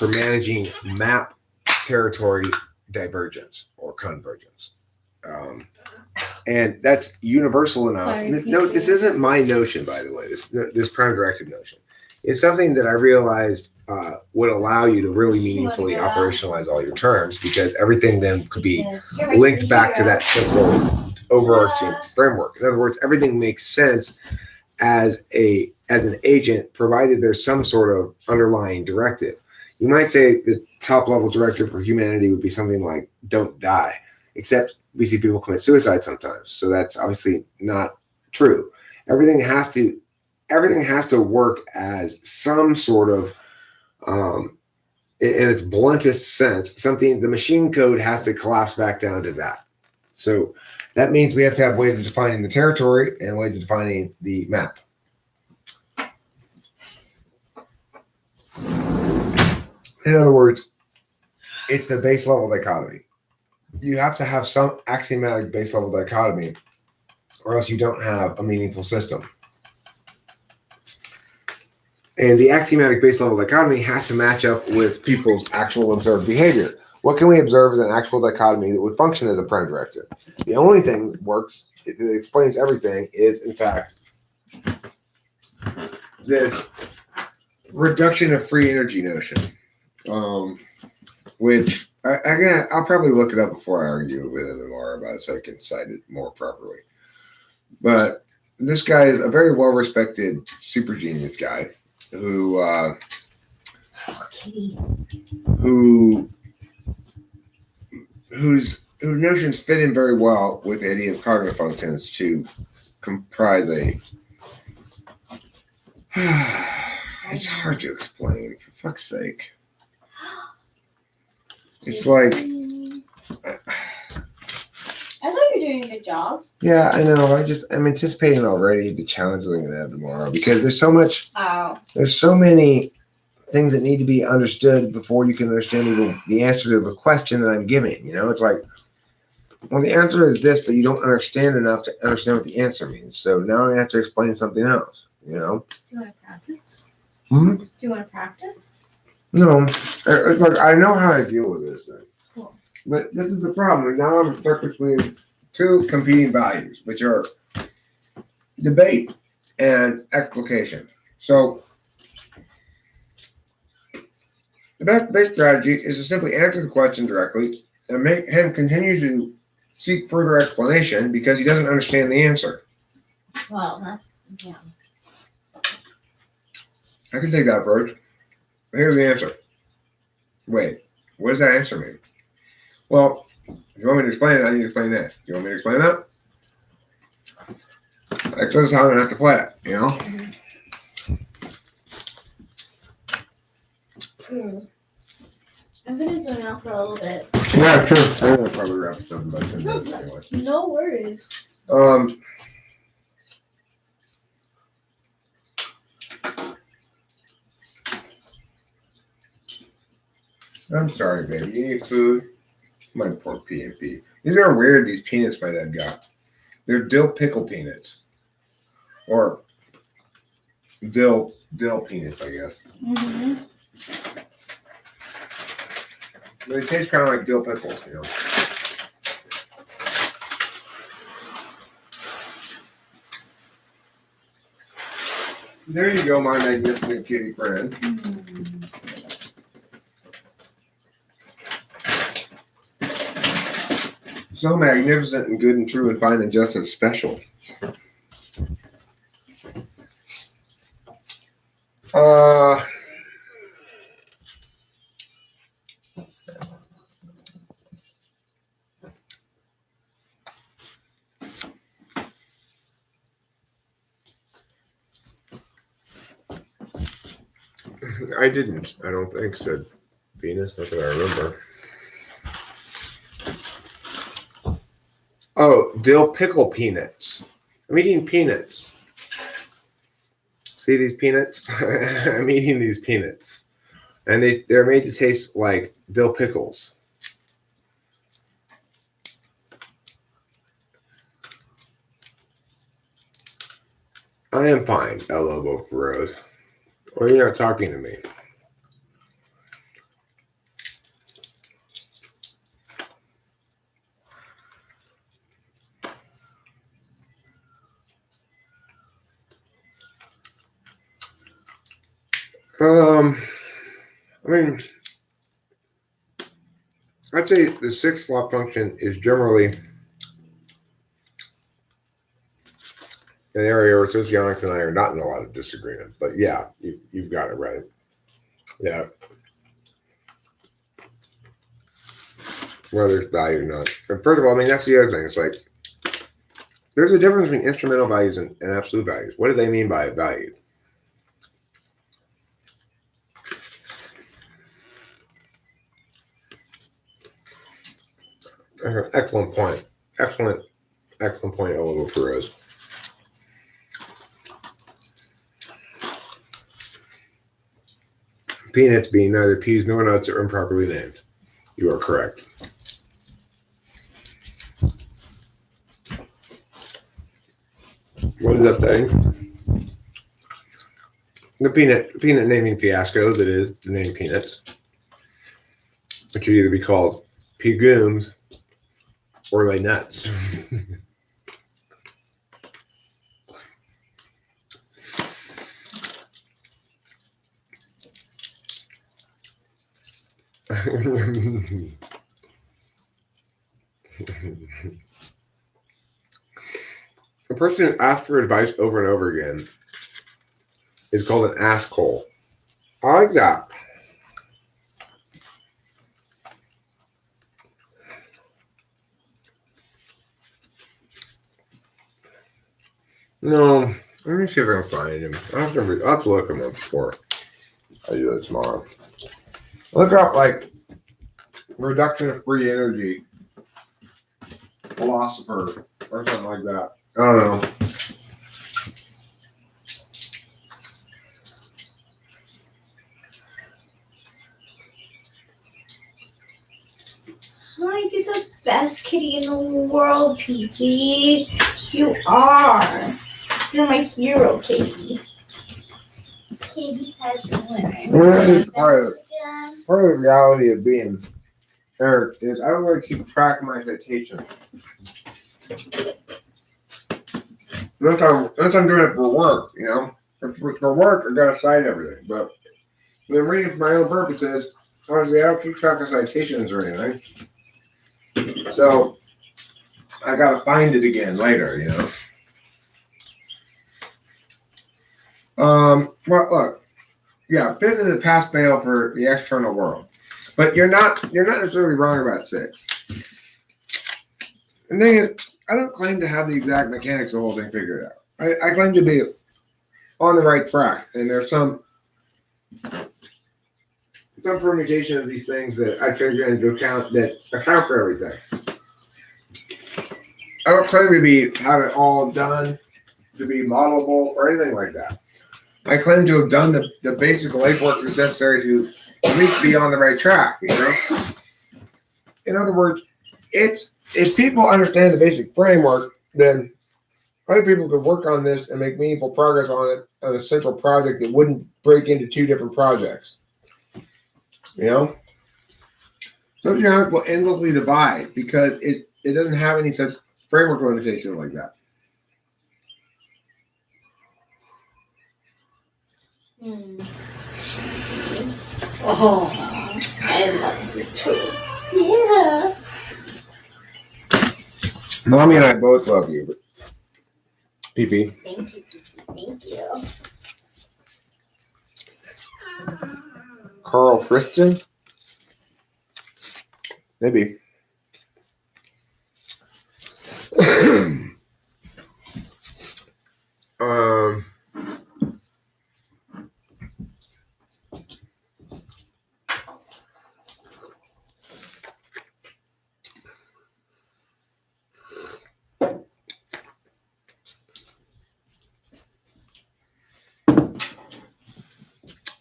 managing map territory divergence or convergence. And that's universal enough. Sorry, No, this isn't my notion, by the way, this prime directive notion. It's something that I realized would allow you to really meaningfully operationalize all your terms, because everything then could be linked back to that simple overarching framework. In other words, everything makes sense as an agent, provided there's some sort of underlying directive. You might say the top level directive for humanity would be something like "don't die," except we see people commit suicide sometimes, so that's obviously not true. Everything has to work as some sort of in its bluntest sense, something. The machine code has to collapse back down to that. So that means we have to have ways of defining the territory and ways of defining the map. In other words, it's the base level dichotomy. You have to have some axiomatic base level dichotomy, or else you don't have a meaningful system. And the axiomatic base level dichotomy has to match up with people's actual observed behavior. What can we observe as an actual dichotomy that would function as a prime directive? The only thing that works, that explains everything, is in fact this reduction of free energy notion, which I'll probably look it up before I argue with him tomorrow about it, so I can cite it more properly. But this guy is a very well-respected super genius guy whose notions fit in very well with the idea of cognitive functions to comprise a. It's hard to explain, for fuck's sake. It's like. I thought you were doing a good job. Yeah, I know. I'm anticipating already the challenge I'm going to have tomorrow, because there's so much. Oh. There's so many things that need to be understood before you can understand even the answer to the question that I'm giving. It's like, well, the answer is this, but you don't understand enough to understand what the answer means. So now I have to explain something else. Do you want to practice? Hmm? Do you want to practice? No, look, I know how to deal with this thing. Cool. But this is the problem. Now I'm stuck between two competing values, which are debate and explication. So the best strategy is to simply answer the question directly and make him continue to seek further explanation because he doesn't understand the answer. Well, yeah. I can take that approach. Here's the answer. Wait, what does that answer mean? Well, if you want me to explain it, I need to explain this. You want me to explain that? That's how I'm going to have to play it, I'm going to zone out for a little bit. Yeah, sure. I'm going to probably wrap this up in about 10 minutes anyway. No worries. I'm sorry, baby. You need food? My poor P&P. These are weird, these peanuts my dad got. They're dill pickle peanuts. Or dill peanuts, I guess. Mm-hmm. They taste kind of like dill pickles, There you go, my magnificent kitty friend. So magnificent and good and true and fine and just and special. I didn't. I don't think, said Venus. Not that I remember. Oh, dill pickle peanuts. I'm eating peanuts. See these peanuts? I'm eating these peanuts. And they're made to taste like dill pickles. I am fine, Lobo Rose. Or you're not talking to me. I mean, I'd say the sixth law function is generally an area where socionics and I are not in a lot of disagreement. But yeah, you've got it right. Yeah. Whether it's value or not. And first of all, I mean, that's the other thing. It's like, there's a difference between instrumental values and absolute values. What do they mean by value? Excellent point. Excellent point, Oliver Perez. Peanuts being neither peas nor nuts are improperly named. You are correct. What is that saying? The peanut naming fiasco that is the name Peanuts. It could either be called Peagooms or Lay Nuts. A person who asks for advice over and over again is called an asshole. I like that. No, let me see if I can find him. I'll have to look him up before I do that tomorrow. Look up like reduction of free energy philosopher or something like that. I don't know. Oh, you're the best kitty in the world, Petey. You are. You're my hero, Katie. Katie has learned. Part of the reality of being Eric is I don't really keep track of my citations. Unless I'm doing it for work, you know. If it's for work, I gotta cite everything. But when I'm reading for my own purposes, honestly, I don't keep track of citations or anything. So I gotta find it again later, you know. Well, look, yeah, fifth is a pass fail for the external world, but you're not necessarily wrong about six. The thing is, I don't claim to have the exact mechanics of the whole thing figured out. I claim to be on the right track, and there's some permutation of these things that I figure into account that account for everything. I don't claim to have it all done, to be modelable or anything like that. I claim to have done the basic legwork that's necessary to at least be on the right track, you know? In other words, if people understand the basic framework, then other people could work on this and make meaningful progress on it on a central project that wouldn't break into two different projects. You know? Socionics will endlessly divide because it doesn't have any such framework limitation like that. Oh, I love you too. Yeah. Mommy and I both love you, but PP. Thank you. Thank you. Carl Friston? Maybe.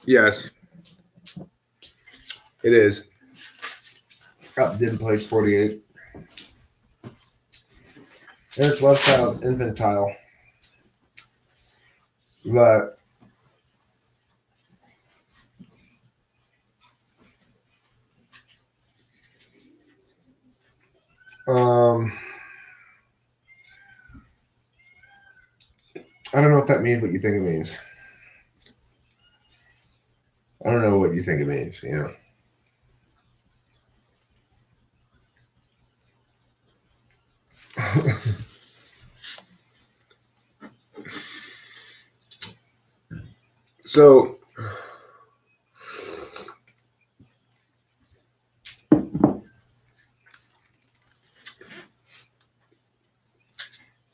Yes, it is. Up in place 48. Eric's lifestyle is infantile, but I don't know if that means what you think it means. don't know what you think it means, you know. So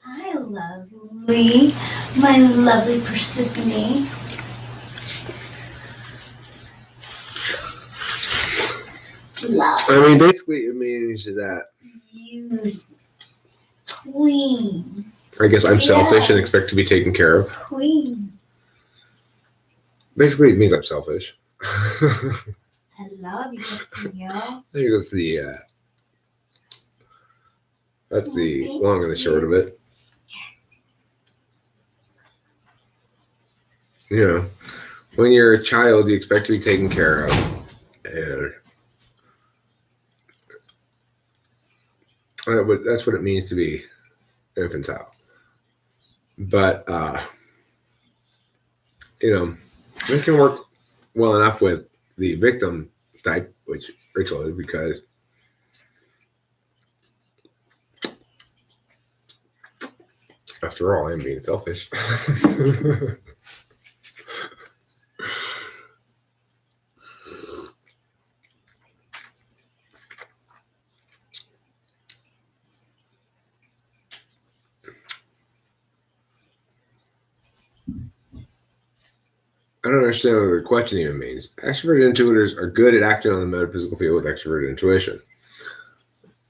Hi, lovely. My lovely Persephone. Love. I mean, basically, it means that You queen. I guess I'm selfish and Yes. expect to be taken care of. Queen. Basically, it means I'm selfish. I love you, Theo. I think that's the long and the short of it. You know, when you're a child, you expect to be taken care of, and that's what it means to be infantile. But you know, it can work well enough with the victim type, which Rachel is, because after all, I'm being selfish. I don't understand what the question even means. Extroverted intuitors are good at acting on the metaphysical field with extroverted intuition.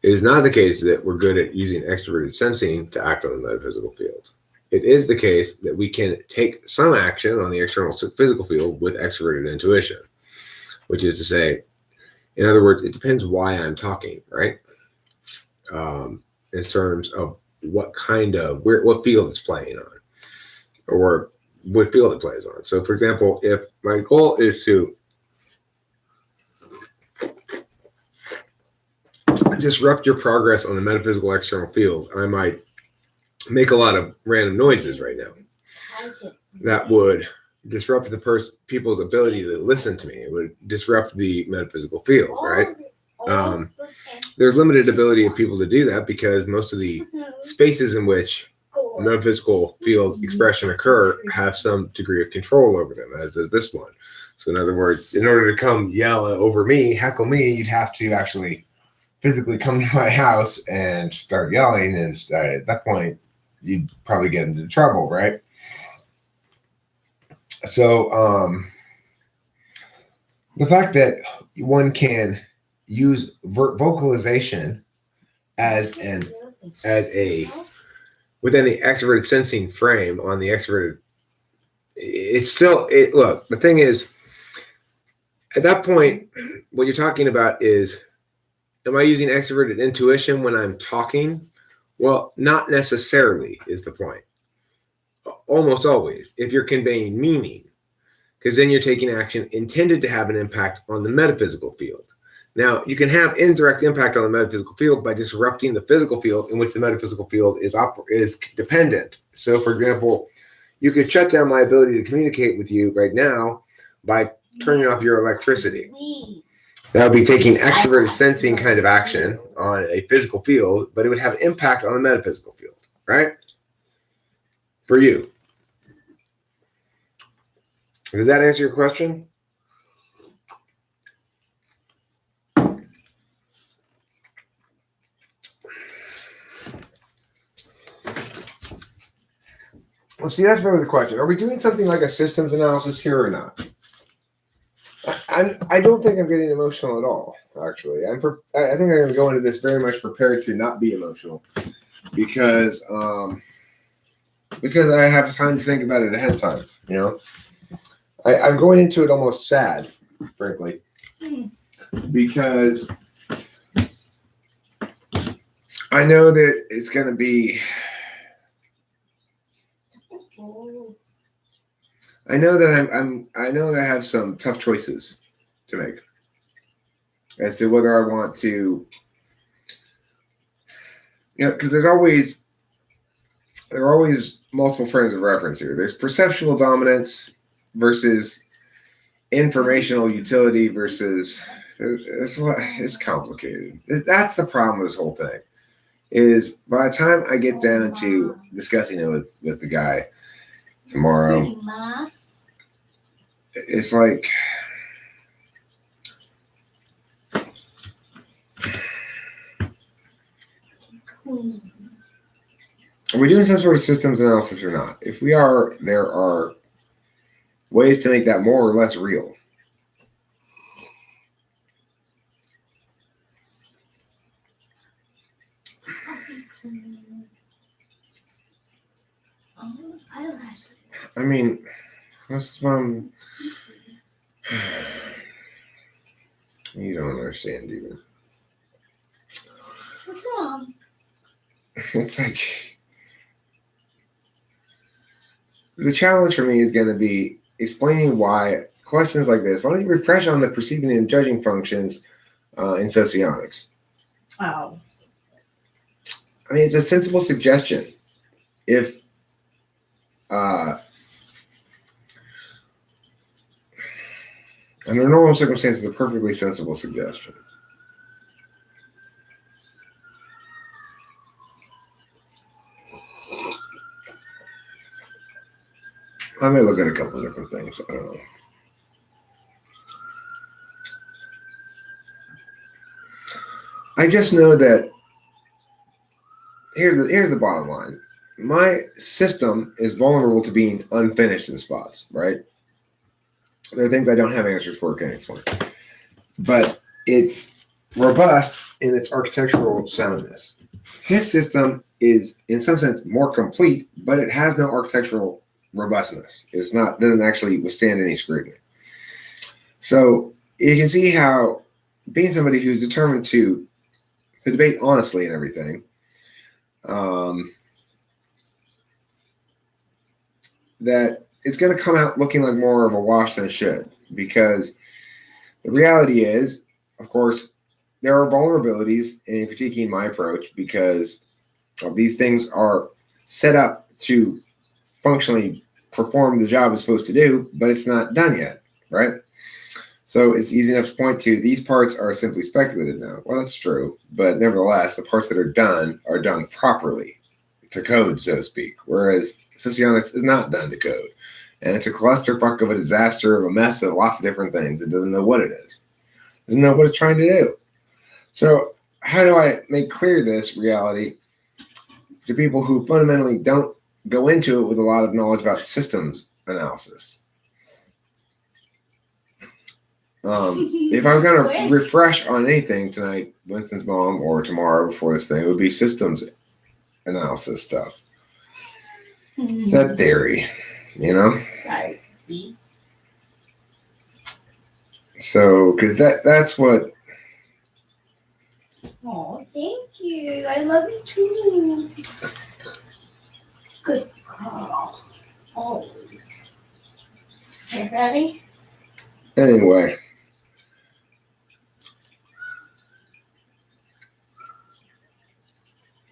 It is not the case that we're good at using extroverted sensing to act on the metaphysical field. It is the case that we can take some action on the external physical field with extroverted intuition, which is to say, in other words, it depends why I'm talking, right? In terms of what field it's playing on, or what field it plays on. So, for example, if my goal is to disrupt your progress on the metaphysical external field, I might make a lot of random noises right now that would disrupt the people's ability to listen to me. It would disrupt the metaphysical field, right? There's limited ability of people to do that because most of the spaces in which metaphysical field expression occur have some degree of control over them, as does this one. So in other words, in order to come yell over me, heckle me, you'd have to actually physically come to my house and start yelling, and at that point you'd probably get into trouble, right? So the fact that one can use vocalization as a within the extroverted sensing frame on the extroverted, look, the thing is, at that point, what you're talking about is, am I using extroverted intuition when I'm talking? Well, not necessarily is the point. Almost always, if you're conveying meaning, because then you're taking action intended to have an impact on the metaphysical field. Now, you can have indirect impact on the metaphysical field by disrupting the physical field in which the metaphysical field is dependent. So, for example, you could shut down my ability to communicate with you right now by turning off your electricity. That would be taking extroverted sensing kind of action on a physical field, but it would have impact on the metaphysical field, right? For you. Does that answer your question? Well, see, that's really the question. Are we doing something like a systems analysis here or not? I don't think I'm getting emotional at all, actually. I think I'm going to go into this very much prepared to not be emotional because I have time to think about it ahead of time, you know? I'm going into it almost sad, frankly, because I know that it's going to be... I know that I know that I have some tough choices to make as to whether I want to, because there are always multiple frames of reference here. There's perceptual dominance versus informational utility versus it's complicated. That's the problem with this whole thing. Is by the time I get down to discussing it with the guy tomorrow, it's like are we doing some sort of systems analysis or not? If we are, there are ways to make that more or less real. I mean, what's you don't understand even. What's wrong? It's like the challenge for me is going to be explaining why questions like this. Why don't you refresh on the perceiving and judging functions in socionics? Oh. I mean, it's a sensible suggestion. If under normal circumstances, a perfectly sensible suggestion. I may look at a couple of different things. I don't know. I just know that here's the bottom line. My system is vulnerable to being unfinished in spots, right? There are things I don't have answers for or can't explain. But it's robust in its architectural soundness. His system is, in some sense, more complete, but it has no architectural robustness. Doesn't actually withstand any scrutiny. So you can see how being somebody who's determined to debate honestly and everything, that it's going to come out looking like more of a wash than it should, because the reality is, of course, there are vulnerabilities in critiquing my approach because these things are set up to functionally perform the job it's supposed to do, but it's not done yet, right? So it's easy enough to point to these parts are simply speculative now. Well, that's true, but nevertheless, the parts that are done properly to code, so to speak, whereas socionics is not done to code. And it's a clusterfuck of a disaster, of a mess of lots of different things. It doesn't know what it is. It doesn't know what it's trying to do. So how do I make clear this reality to people who fundamentally don't go into it with a lot of knowledge about systems analysis? If I'm going to refresh on anything tonight, Winston's mom, or tomorrow before this thing, it would be systems analysis stuff. Set theory, you know? Right. So, because that's what. Oh, thank you. I love you too. Good girl. Always. Okay, ready? Anyway.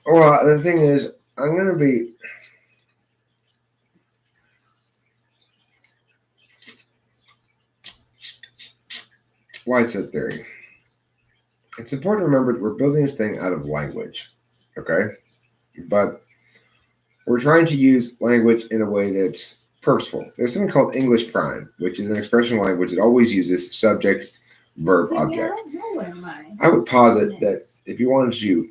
Well, the thing is, I'm going to be. Why set theory? It's important to remember that we're building this thing out of language, okay? But we're trying to use language in a way that's purposeful. There's something called English prime, which is an expression language that always uses subject, verb, object. I would posit that if you wanted to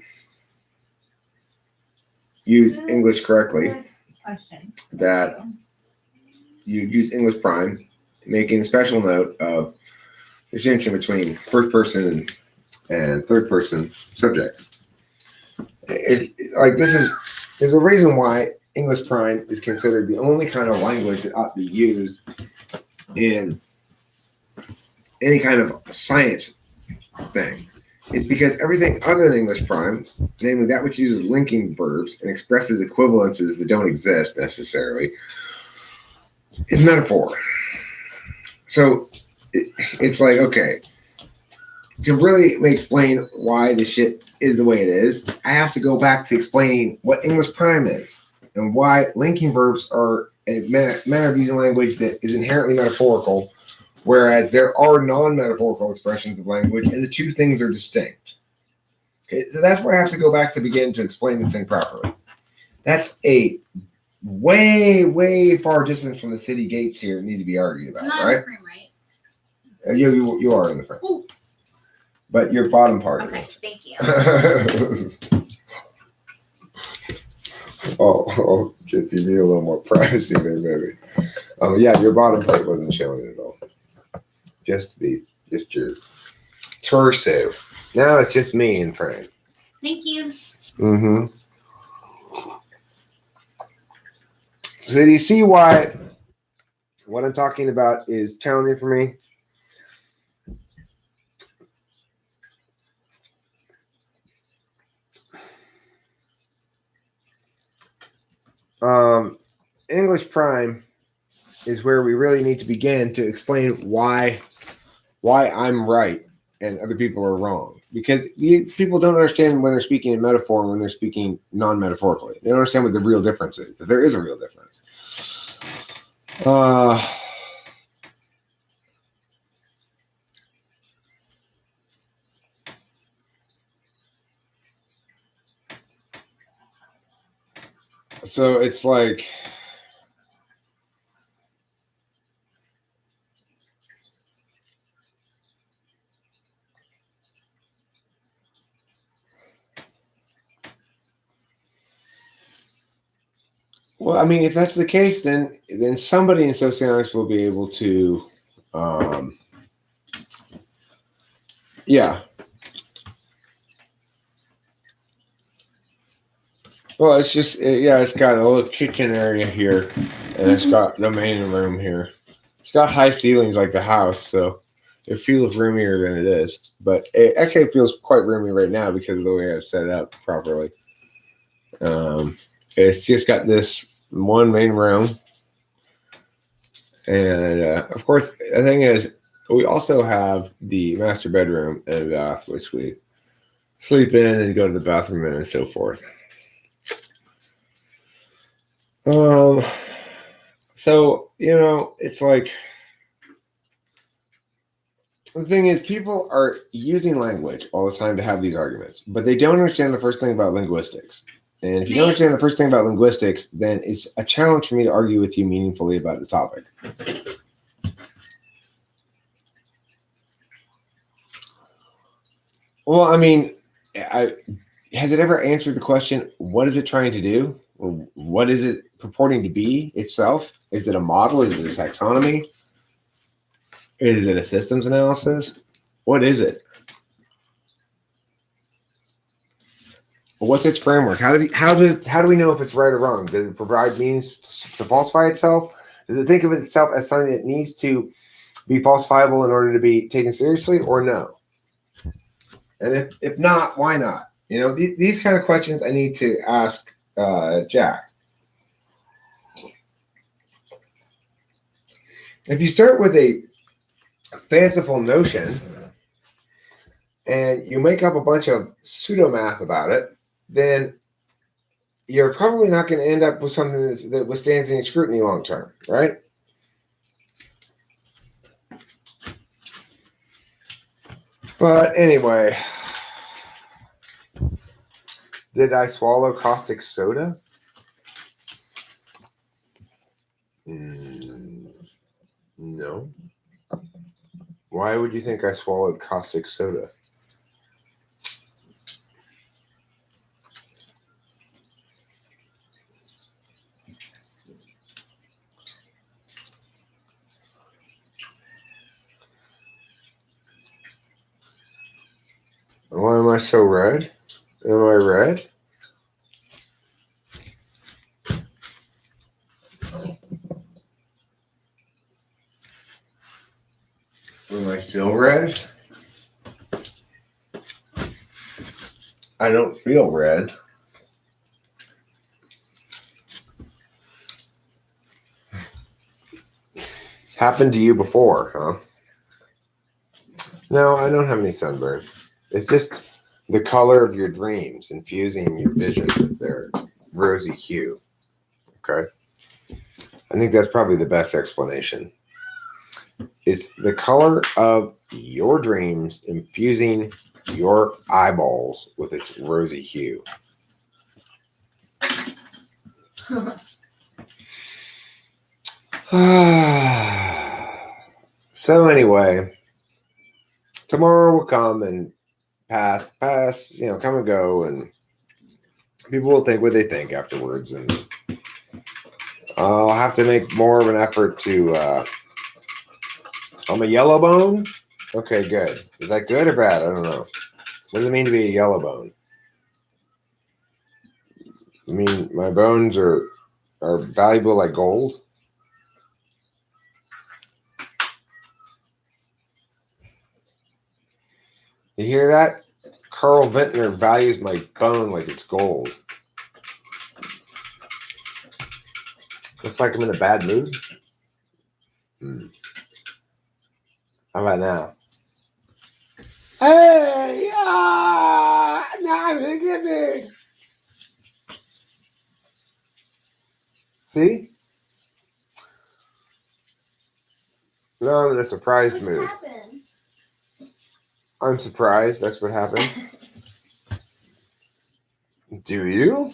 use English correctly, that you use English prime, making a special note of distinction between first person and third person subjects. There's a reason why English prime is considered the only kind of language that ought to be used in any kind of science thing. It's because everything other than English prime, namely that which uses linking verbs and expresses equivalences that don't exist necessarily, is metaphor. So it's like, okay, to really explain why the shit is the way it is, I have to go back to explaining what English prime is and why linking verbs are a manner of using language that is inherently metaphorical Whereas there are non-metaphorical expressions of language, and the two things are distinct. Okay, so that's where I have to go back to begin to explain this thing properly. That's a way, way far distance from the city gates here that need to be argued about, I'm not right? in the frame, right? You are in the frame. Ooh. But your bottom part Okay, thank you. isn't. I'll give you a little more privacy there, baby. Yeah, your bottom part wasn't showing at all. Just your torso. Now it's just me in frame. Thank you. Mm-hmm. So do you see why what I'm talking about is challenging for me? English prime is where we really need to begin to explain why I'm right and other people are wrong. Because these people don't understand when they're speaking in metaphor and when they're speaking non-metaphorically. They don't understand what the real difference is. That there is a real difference. So it's like, well, I mean, if that's the case, then somebody in socioeconomics will be able to, yeah. Well, it's just, it's got a little kitchen area here, and it's got the main room here. It's got high ceilings like the house, so it feels roomier than it is. But it actually feels quite roomy right now because of the way I've set it up properly. It's just got this one main room. And, of course, the thing is, we also have the master bedroom and bath, which we sleep in and go to the bathroom in and so forth. So, it's like, the thing is, people are using language all the time to have these arguments, but they don't understand the first thing about linguistics. And if you don't understand the first thing about linguistics, then it's a challenge for me to argue with you meaningfully about the topic. Well, I mean, has it ever answered the question, what is it trying to do? What is it purporting to be itself? Is it a model? Is it a taxonomy? Is it a systems analysis? What is it? What's its framework? How do we know if it's right or wrong? Does it provide means to falsify itself? Does it think of itself as something that needs to be falsifiable in order to be taken seriously, or no? And if not, why not? These kind of questions I need to ask Jack. If you start with a fanciful notion and you make up a bunch of pseudo math about it, then you're probably not going to end up with something that withstands any scrutiny long term, right? But anyway, did I swallow caustic soda? No. Why would you think I swallowed caustic soda? Why am I so red? Am I red? Am I still red? I don't feel red. Happened to you before, huh? No, I don't have any sunburn. It's just the color of your dreams infusing your vision with their rosy hue. Okay? I think that's probably the best explanation. It's the color of your dreams, infusing your eyeballs with its rosy hue. So anyway, tomorrow will come and pass, come and go, and people will think what they think afterwards, and I'll have to make more of an effort to. I'm a yellow bone. Okay, good. Is that good or bad? I don't know. What does it mean to be a yellow bone? I mean, my bones are valuable like gold. You hear that? Carl Ventner values my bone like it's gold. Looks like I'm in a bad mood. How about now? Hey, now I'm beginning. See? Now I'm in a surprised mood. Happened? I'm surprised. That's what happened. Do you?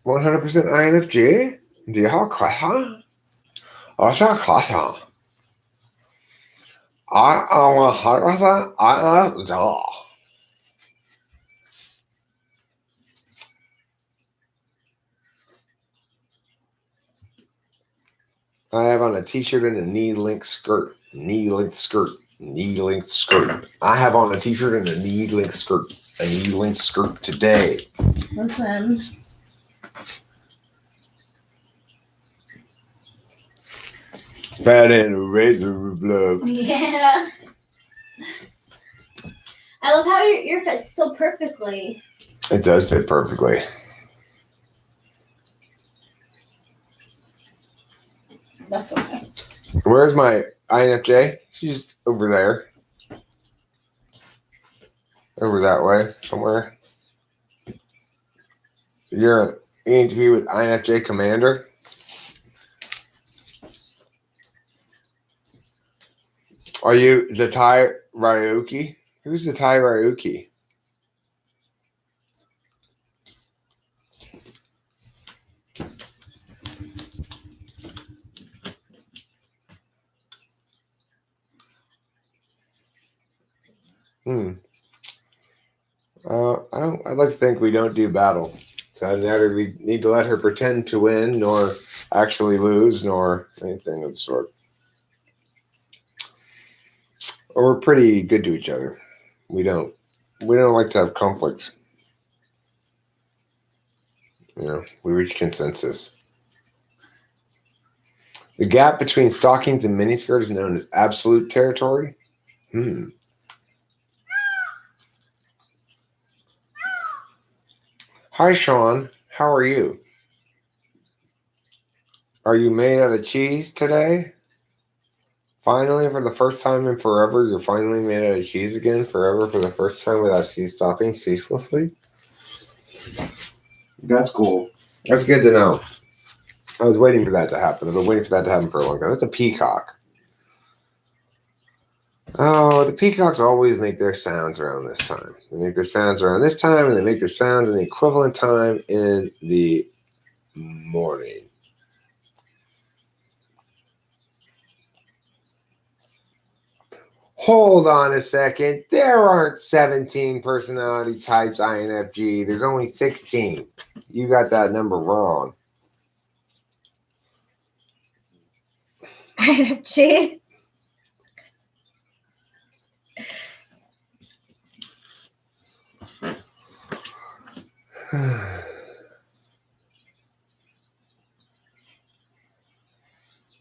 100% INFJ? Do you have a question? What's your question? I am 100% INFJ. I have on a t-shirt and a knee-length skirt. Knee-length skirt. Knee-length skirt. I have on a t-shirt and a knee-length skirt. A knee-length skirt today. Okay. Fat and a razor of love. Yeah. I love how your fit so perfectly. It does fit perfectly. That's okay. Where's my INFJ? She's over there. Over that way, somewhere. You're an ENTP with INFJ Commander? Are you Zatai Ryuki? Who's Zatai Ryuki? I'd like to think we don't do battle. So I neither need to let her pretend to win, nor actually lose, nor anything of the sort. Or we're pretty good to each other. We don't like to have conflicts. We reach consensus. The gap between stockings and miniskirt is known as absolute territory. Hi, Sean. How are you? Are you made out of cheese today? Finally, for the first time in forever, you're finally made out of cheese again, forever, for the first time without stopping ceaselessly? That's cool. That's good to know. I was waiting for that to happen. I've been waiting for that to happen for a long time. That's a peacock. Oh, the peacocks always make their sounds around this time. They make their sounds around this time, and they make their sounds in the equivalent time in the morning. Hold on a second. There aren't 17 personality types INFJ. There's only 16. You got that number wrong. INFJ.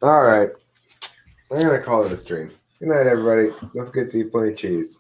All right. I'm going to call it a stream. Good night, everybody. Don't forget to eat plenty of cheese.